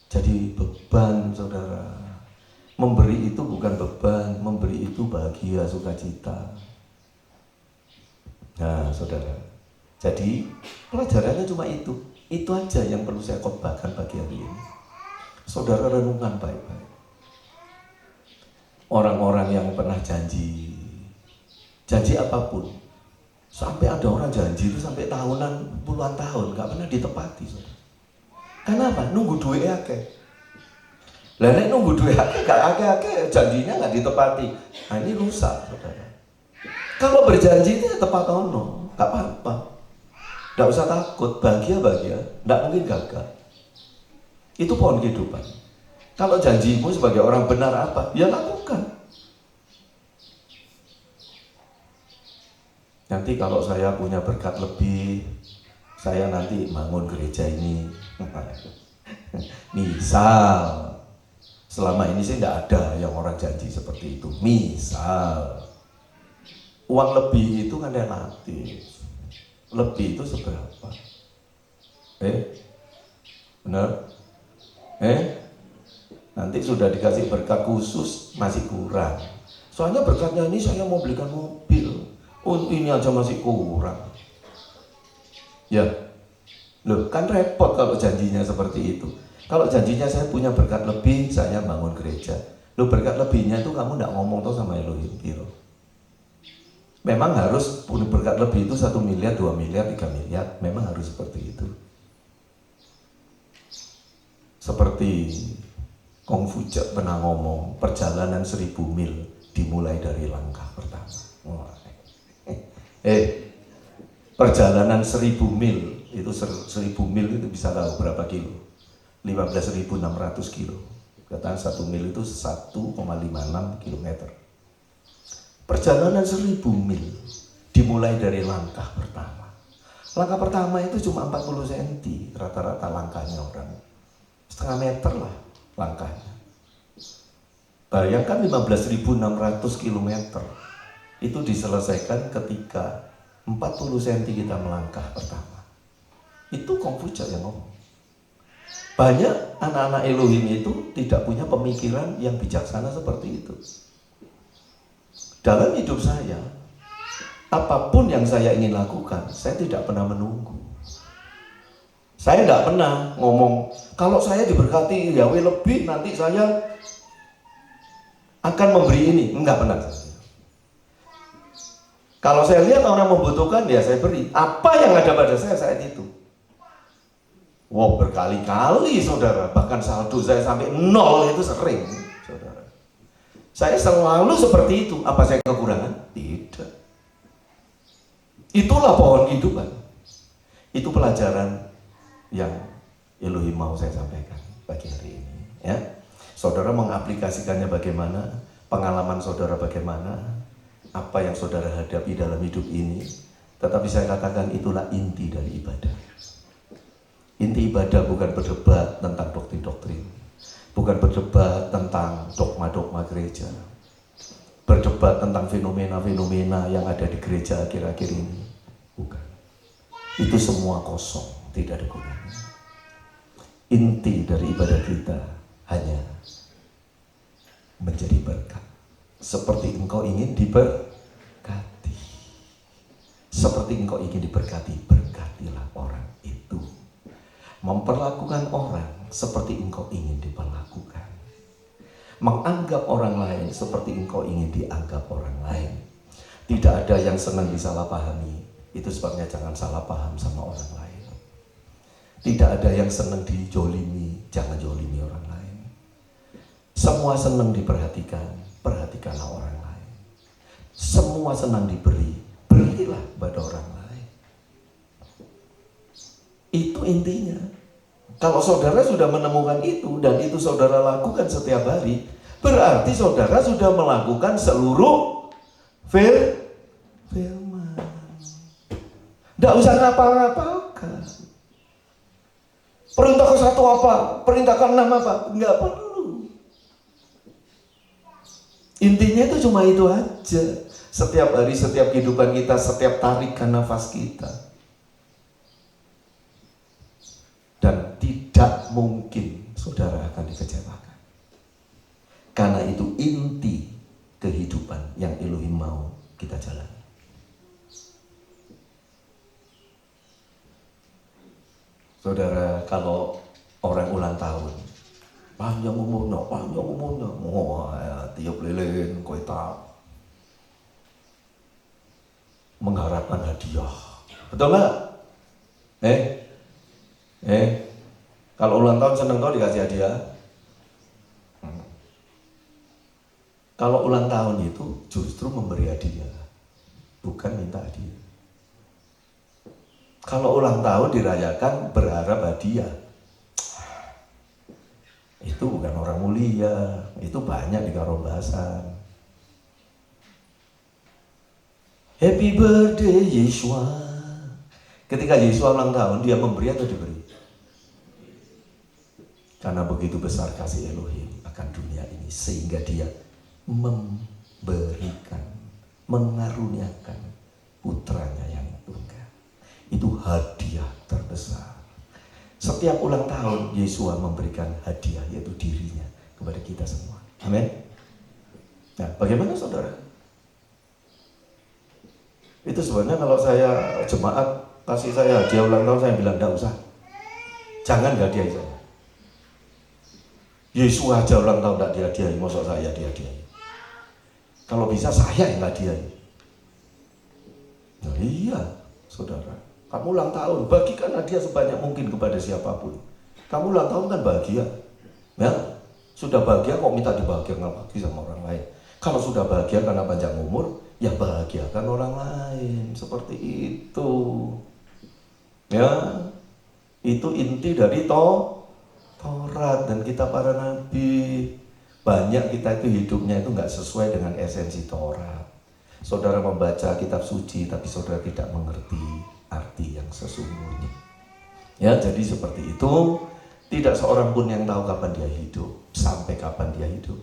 Jadi beban, saudara. Memberi itu bukan beban, memberi itu bahagia, sukacita. Nah, saudara, jadi pelajarannya cuma itu aja yang perlu saya khotbahkan pagi hari ini. Saudara renungkan baik-baik. Orang-orang yang pernah janji apapun, sampai ada orang janji itu sampai tahunan, puluhan tahun, gak pernah ditepati, saudara. Kenapa? Nunggu duit akeh. Lah nek nunggu duit akeh, gak akeh, janjinya gak ditepati. Nah, ini rusak, saudara. Kalau berjanji itu tepat ono, gak apa-apa. Gak usah takut, bahagia, gak mungkin gagal. Itu pohon kehidupan. Kalau janjimu sebagai orang benar apa? Ya lakukan. Nanti kalau saya punya berkat lebih, saya nanti bangun gereja ini. Misal, selama ini sih tidak ada yang orang janji seperti itu. Misal, uang lebih itu kan relatif. Lebih itu seberapa? Benar? Nanti sudah dikasih berkat khusus masih kurang. Soalnya berkatnya ini saya mau belikan mobil. Oh, ini aja masih kurang. Ya, loh, kan repot kalau janjinya seperti itu. Kalau janjinya saya punya berkat lebih, saya bangun gereja. Loh, berkat lebihnya itu kamu tidak ngomong tuh sama Elohim, Piro. Memang harus punya berkat lebih itu 1 miliar, 2 miliar, 3 miliar. Memang harus seperti itu. Seperti Kongfuce pernah ngomong, perjalanan 1000 mil dimulai dari langkah pertama. Perjalanan 1000 mil itu 1000 mil itu bisa tahu berapa kilo? 15.600 kilo. Katakan 1 mil itu 1,56 kilometer. Perjalanan 1000 mil dimulai dari langkah pertama. Langkah pertama itu cuma 40 cm rata-rata langkahnya orang. Setengah meter lah langkahnya. Bayangkan 15.600 km itu diselesaikan ketika 40 cm kita melangkah pertama. Itu Kongfuce yang ngomong. Banyak anak-anak Elohim itu tidak punya pemikiran yang bijaksana seperti itu. Dalam hidup saya, apapun yang saya ingin lakukan, saya tidak pernah menunggu. Saya tidak pernah ngomong, kalau saya diberkati Yahweh lebih, nanti saya akan memberi ini. Enggak pernah. Kalau saya lihat orang membutuhkan, ya saya beri. Apa yang ada pada saya saat itu. Wow, berkali-kali saudara, bahkan saldo saya sampai 0 itu sering saudara. Saya selalu seperti itu. Apa saya kekurangan? Tidak. Itulah pohon kehidupan. Itu pelajaran yang Elohim mau saya sampaikan pagi hari ini, ya. Saudara mengaplikasikannya bagaimana? Pengalaman saudara bagaimana? Apa yang saudara hadapi dalam hidup ini? Tetapi saya katakan itulah inti dari ibadah. Inti ibadah bukan berdebat tentang doktrin-doktrin, bukan berdebat tentang dogma-dogma gereja, berdebat tentang fenomena-fenomena yang ada di gereja akhir-akhir ini. Bukan. Itu semua kosong, tidak ada gunanya. Inti dari ibadah kita hanya menjadi berkat. Seperti engkau ingin diberkati. Seperti engkau ingin diberkati, berkatilah orang itu. Memperlakukan orang seperti engkau ingin diperlakukan. Menganggap orang lain seperti engkau ingin dianggap orang lain. Tidak ada yang senang disalahpahami. Itu sebabnya jangan salah paham sama orang lain. Tidak ada yang senang dijolimi, jangan jolimi orang lain. Semua senang diperhatikan, perhatikanlah orang lain. Semua senang diberi, berilah pada orang lain. Itu intinya. Kalau saudara sudah menemukan itu dan itu saudara lakukan setiap hari, berarti saudara sudah melakukan seluruh firman. Tidak usah ngapa-ngapakan. Perintah ke satu apa? Perintah ke 6 apa? Enggak perlu. Intinya itu cuma itu aja. Setiap hari, setiap kehidupan kita, setiap tarikan nafas kita. Dan tidak mungkin saudara akan dikecewakan. Karena itu inti kehidupan yang Elohim mau kita jalani. Saudara, kalau orang ulang tahun, panjang umurnya, tiup lilin, kotak, mengharapkan hadiah. Betul nggak? Kalau ulang tahun seneng tau dikasih hadiah. Kalau ulang tahun itu justru memberi hadiah, bukan minta hadiah. Kalau ulang tahun dirayakan berharap hadiah, itu bukan orang mulia, itu banyak di karombasan. Happy birthday Yeshua. Ketika Yeshua ulang tahun, dia memberi atau diberi? Karena begitu besar kasih Elohim akan dunia ini, sehingga dia memberikan, mengaruniakan putranya yang tunggal. Itu hadiah terbesar. Setiap ulang tahun Yeshua memberikan hadiah, yaitu dirinya kepada kita semua. Amin. Nah, bagaimana saudara? Itu sebenarnya kalau saya jemaat kasih saya hadiah ulang tahun, saya bilang tidak usah, jangan hadiah saya. Yeshua aja ulang tahun tidak dihadiahi, maksud saya dihadiahi. Kalau bisa saya yang hadiahi. Nah iya saudara, kamu ulang tahun, bagikan hadiah sebanyak mungkin kepada siapapun. Kamu ulang tahun kan bahagia, ya? Sudah bahagia kok minta dibahagiakan lagi sama orang lain. Kalau sudah bahagia karena panjang umur, ya bahagiakan orang lain. Seperti itu, ya. Itu inti dari Taurat dan kita para nabi. Banyak kita itu hidupnya itu nggak sesuai dengan esensi Taurat. Saudara membaca kitab suci, tapi saudara tidak mengerti arti yang sesungguhnya. Ya, jadi seperti itu. Tidak seorang pun yang tahu kapan dia hidup, sampai kapan dia hidup.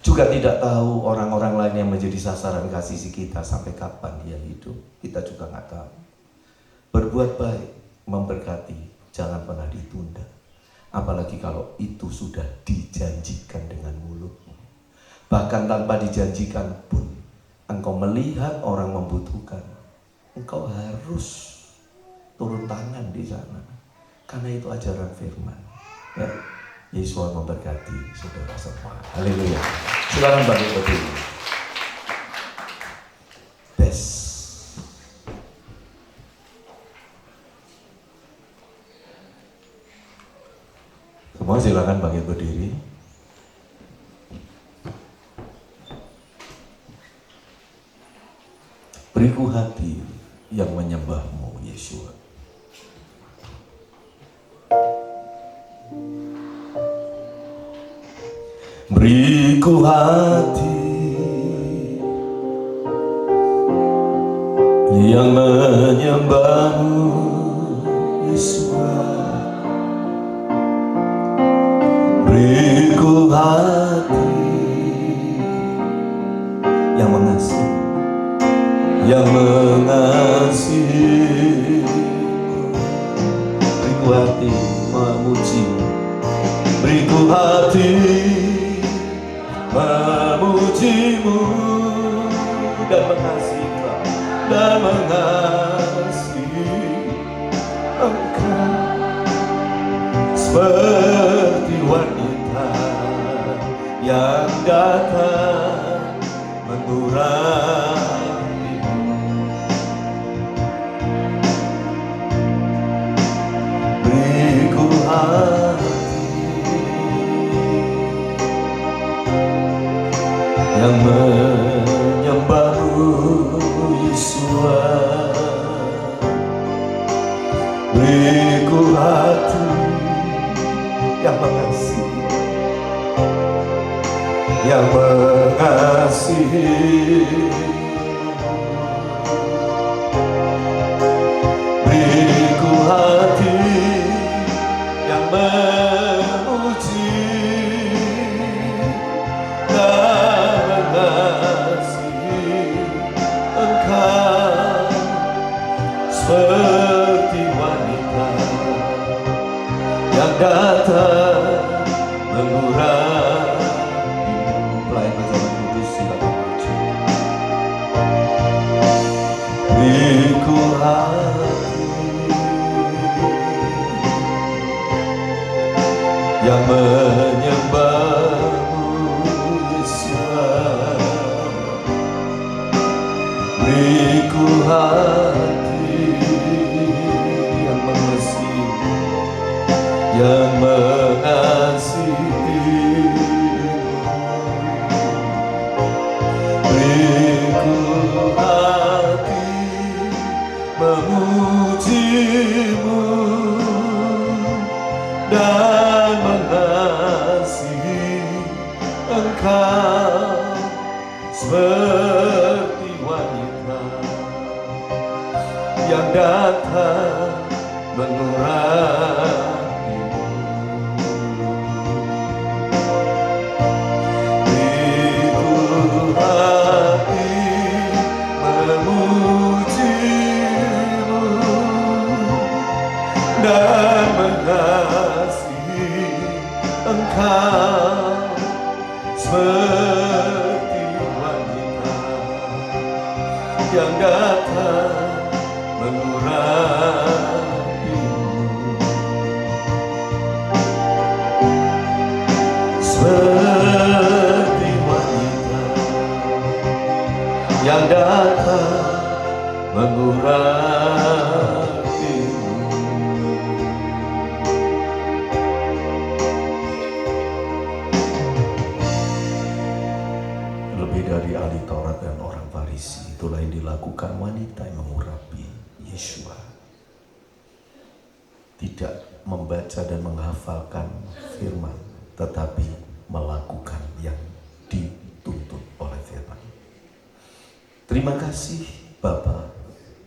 Juga tidak tahu orang-orang lain yang menjadi sasaran kasih kita sampai kapan dia hidup. Kita juga nggak tahu. Berbuat baik, memberkati, jangan pernah ditunda. Apalagi kalau itu sudah dijanjikan dengan mulutmu. Bahkan tanpa dijanjikan pun, engkau melihat orang membutuhkan, engkau harus turun tangan di sana. Karena itu ajaran firman. Ya, Yesus memberkati saudara semua. Haleluya. Silakan bangkit berdiri. Best. Semua silakan bangkit berdiri. Beriku hati yang menyembahmu, Yeshua. Beriku hati yang menyembahmu, Yeshua. Beriku hati yang mengasihi, yang mengasihi. Beriku hati memujimu. Beriku hati memujimu dan mengasihi dan mengasihi Engkau seperti wanita yang datang mengurapimu. Beriku hati yang menyembahmu, Yeshua. Beriku hati yang mengasihi, yang mengasihi. Beriku hati yang memuji dan mengasihi Engkau seperti wanita yang datang mengurapimu. Pelayan Pejabat Kudus silakan maju. Beriku hati yang menyembahmu, Yeshua. Beriku hati yang mengasihi, yang mengasihi. Beriku hati memujimu dan mengasihi Engkau seperti wanita yang datang mengurapimu. Beriku hati memujimu dan mengasihi Engkau seperti wanita yang datang mengurapimu. Seperti wanita yang datang mengurapimu. Lebih dari ahli Taurat dan orang Farisi, itulah yang dilakukan wanita yang mengurapi Yeshua. Tidak membaca dan menghafalkan firman, tetapi melakukan yang dituntut oleh firman. Terima kasih Bapa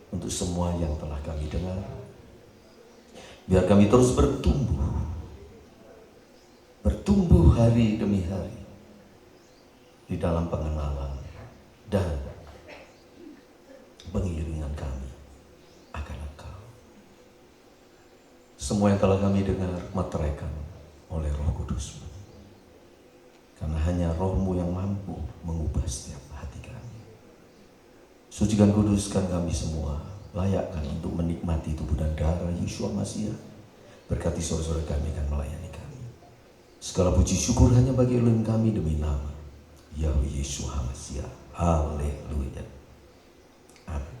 untuk semua yang telah kami dengar. Biar kami terus bertumbuh hari demi hari di dalam pengenalan dan pengiringan kami akan Engkau. Semua yang telah kami dengar meteraikan oleh Roh Kudus-Mu, karena hanya Roh-Mu yang mampu mengubah setiap hati kami. Sucikan, kuduskan kami semua, layakkan untuk menikmati tubuh dan darah Yeshua Masiah. Berkati saudara-saudara kami akan melayani kami. Segala puji syukur hanya bagi Elohim kami demi nama Yahweh Yeshua Masiah. Haleluya. Amin.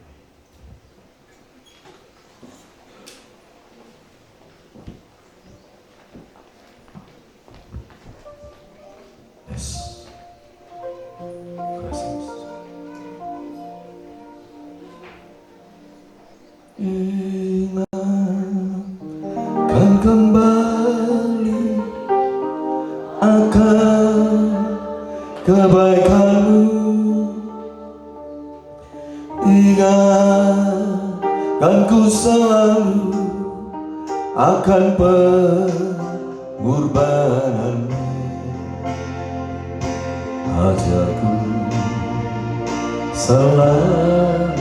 ingatkan kembali akan kebaikanmu, ingatkan ku selalu akan pengorbananmu. Ajarku selalu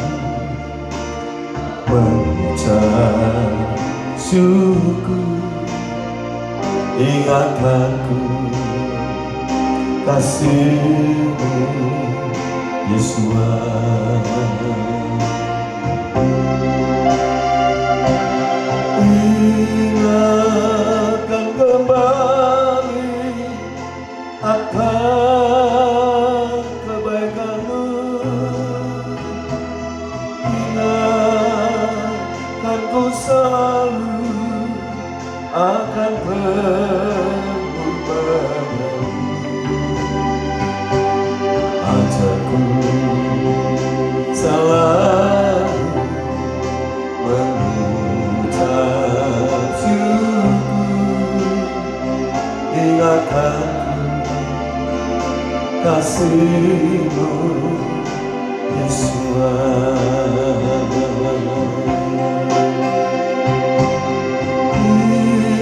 mengucap syukur, ingatkanku kasih-Mu Yesus. Ingatkan kembali akan kebaikan-Mu, ingatkan ku selalu akan pengorbanan-Mu. Ajarku selalu mengucap syukur, ingatkanku kasih-Mu Yesus.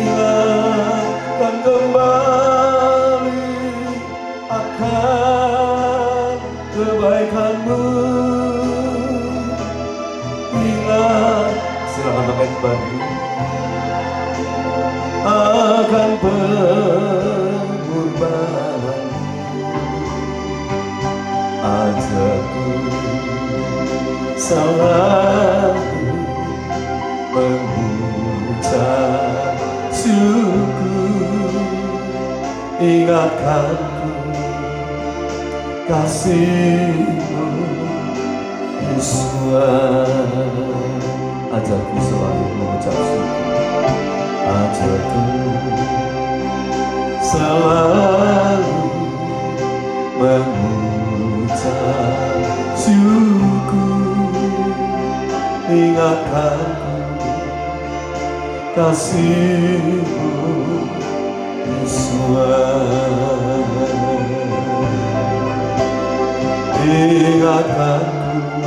Ingatkan kembali akan kebaikan-Mu, ingat, silakan pakai kembali, akan pengorbanan. Ajarku selalu mengucap syukur, ingatkanku kasih-Mu Yesus. Ajarku selalu mengucap syukur, ajarku selalu mengucap syukur, ingatkanku kasih-Mu Yesus. Ingatkanku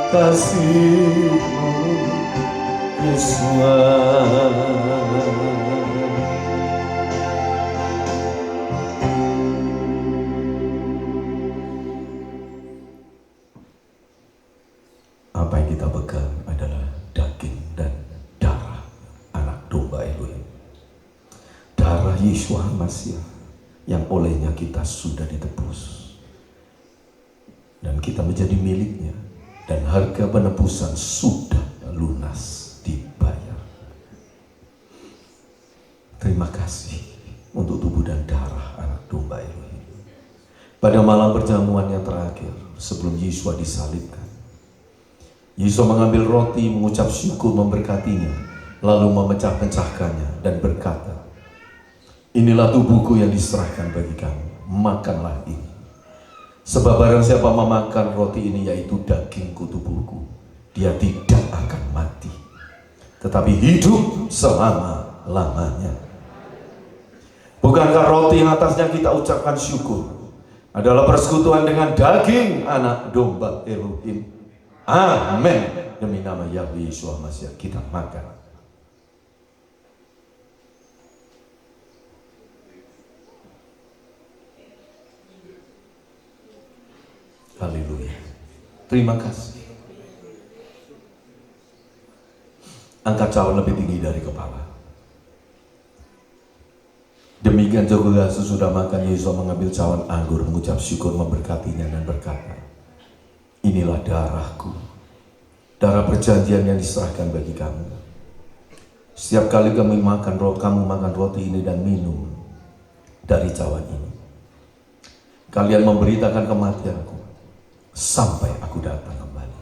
kasih-Mu Yesus. Apa yang kita pegang adalah daging dan darah anak domba Elohim, darah Yeshua Masih yang olehnya kita sudah ditebus dan kita menjadi miliknya, dan harga penebusan sudah lunas dibayar. Terima kasih untuk tubuh dan darah anak domba Elohim. Pada malam perjamuan yang terakhir sebelum Yeshua disalibkan, Yesus mengambil roti, mengucap syukur, memberkatinya, lalu memecah-pecahkannya dan berkata, "Inilah tubuhku yang diserahkan bagi kamu, makanlah ini. Sebab barang siapa memakan roti ini, yaitu dagingku, tubuhku, dia tidak akan mati, tetapi hidup selama-lamanya." Bukankah roti yang atasnya kita ucapkan syukur adalah persekutuan dengan daging anak domba Elohim? Amin. Demi nama Yahweh Yeshua Masih kita makan. Haleluya. Terima kasih. Angkat cawan lebih tinggi dari kepala. Demikian juga sesudah makan, Yesus mengambil cawan anggur, mengucap syukur, memberkatinya dan berkata, "Inilah darahku, darah perjanjian yang diserahkan bagi kamu. Setiap kali kamu makan roti ini dan minum dari cawan ini, kalian memberitakan kematianku sampai aku datang kembali."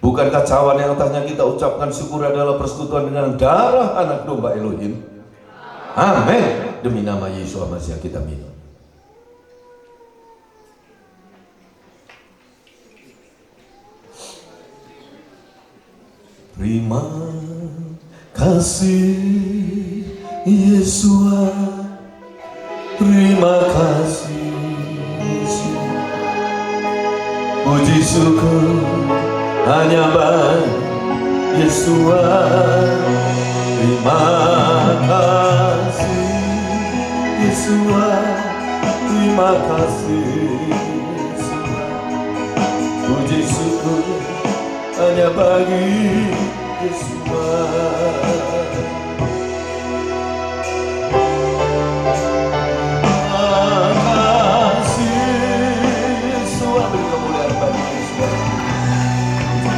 Bukankah cawan yang atasnya kita ucapkan syukur adalah persekutuan dengan darah anak domba Elohim? Amin. Demi nama Yeshua Masih kita minum. Terima kasih Yesus, terima kasih Yesus. Puji syukur hanya bagi Yesus. Terima kasih Yesus, terima kasih Yesus. Puji syukur hanya bagi Yesus.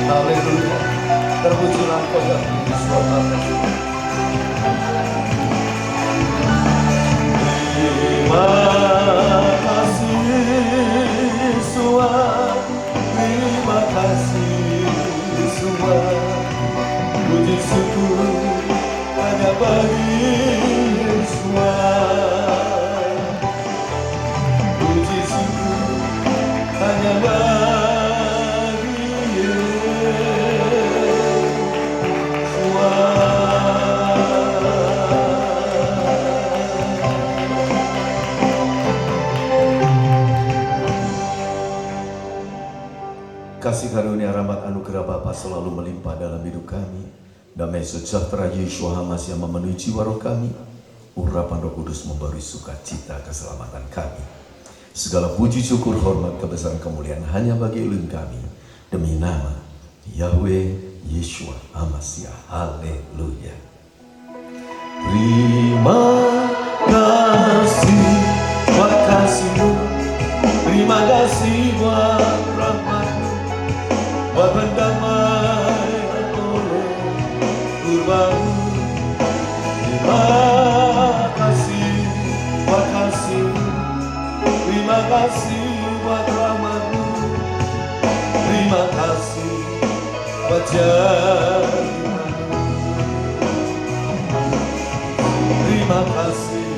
Haleluya, terpujilah Engkau ya Yesus. Terima kasih Yesus, terima kasih Yesus. Puji syukur hanya bagi Yesus. Puji syukur hanya bagi kasih karunia rahmat anugerah Bapa selalu melimpah dalam hidup kami. Damai sejahtera Yeshua HaMashiach memenuhi jiwa roh kami. Urapan Roh Kudus memberi sukacita keselamatan kami. Segala puji syukur hormat kebesaran kemuliaan hanya bagi Elohim kami. Demi nama Yahweh Yeshua HaMashiach. Haleluya. Terima kasih buat kasih-Mu. Terima kasih buat rahmat-Mu. Buat pendamaian oleh kurban-Mu. Terima kasih buat kasih-Mu. Terima kasih buat rahmat-Mu. Terima kasih buat jaminan-Mu. Terima kasih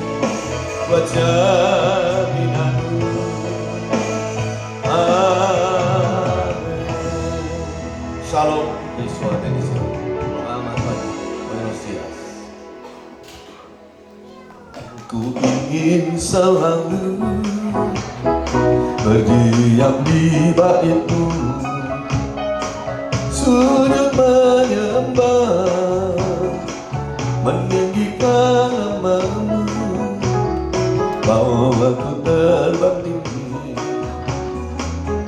buat jaminan-Mu. Shalom, Yesus ada di sini. Selamat pagi, buenos dias. Ku ingin selalu berdiam di bait-Mu, sujud menyembah, meninggikan nama-Mu, bahwa ku terbang tinggi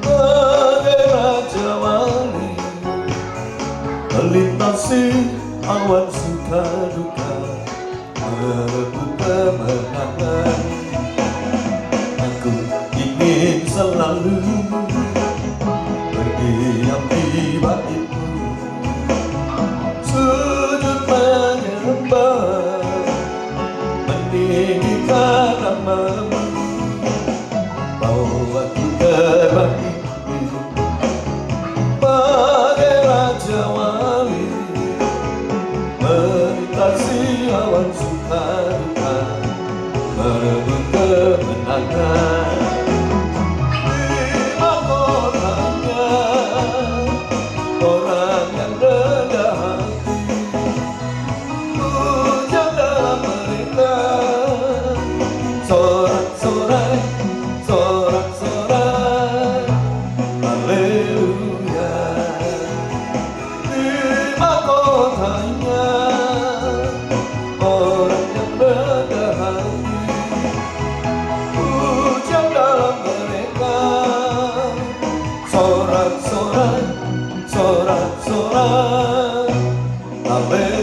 bagai Raja Wali, melintasi awan suka duka, merebut kemenangan. Aku ingin selalu berdiam di bait-Mu, sujud menyembah, meninggikan nama-Mu, bahwa ku terbang tinggi bagai Raja Wali, melintasi awan suka duka, merebut kemenangan. Di mahkotanya orang yang rendah hati, pujian dalam mereka, sorak-sorai, sorak-sorai, haleluya. Di mahkotanya orang yang rendah hati, pujian dalam mereka, sorak-sorai, sorak-sorai, haleluya.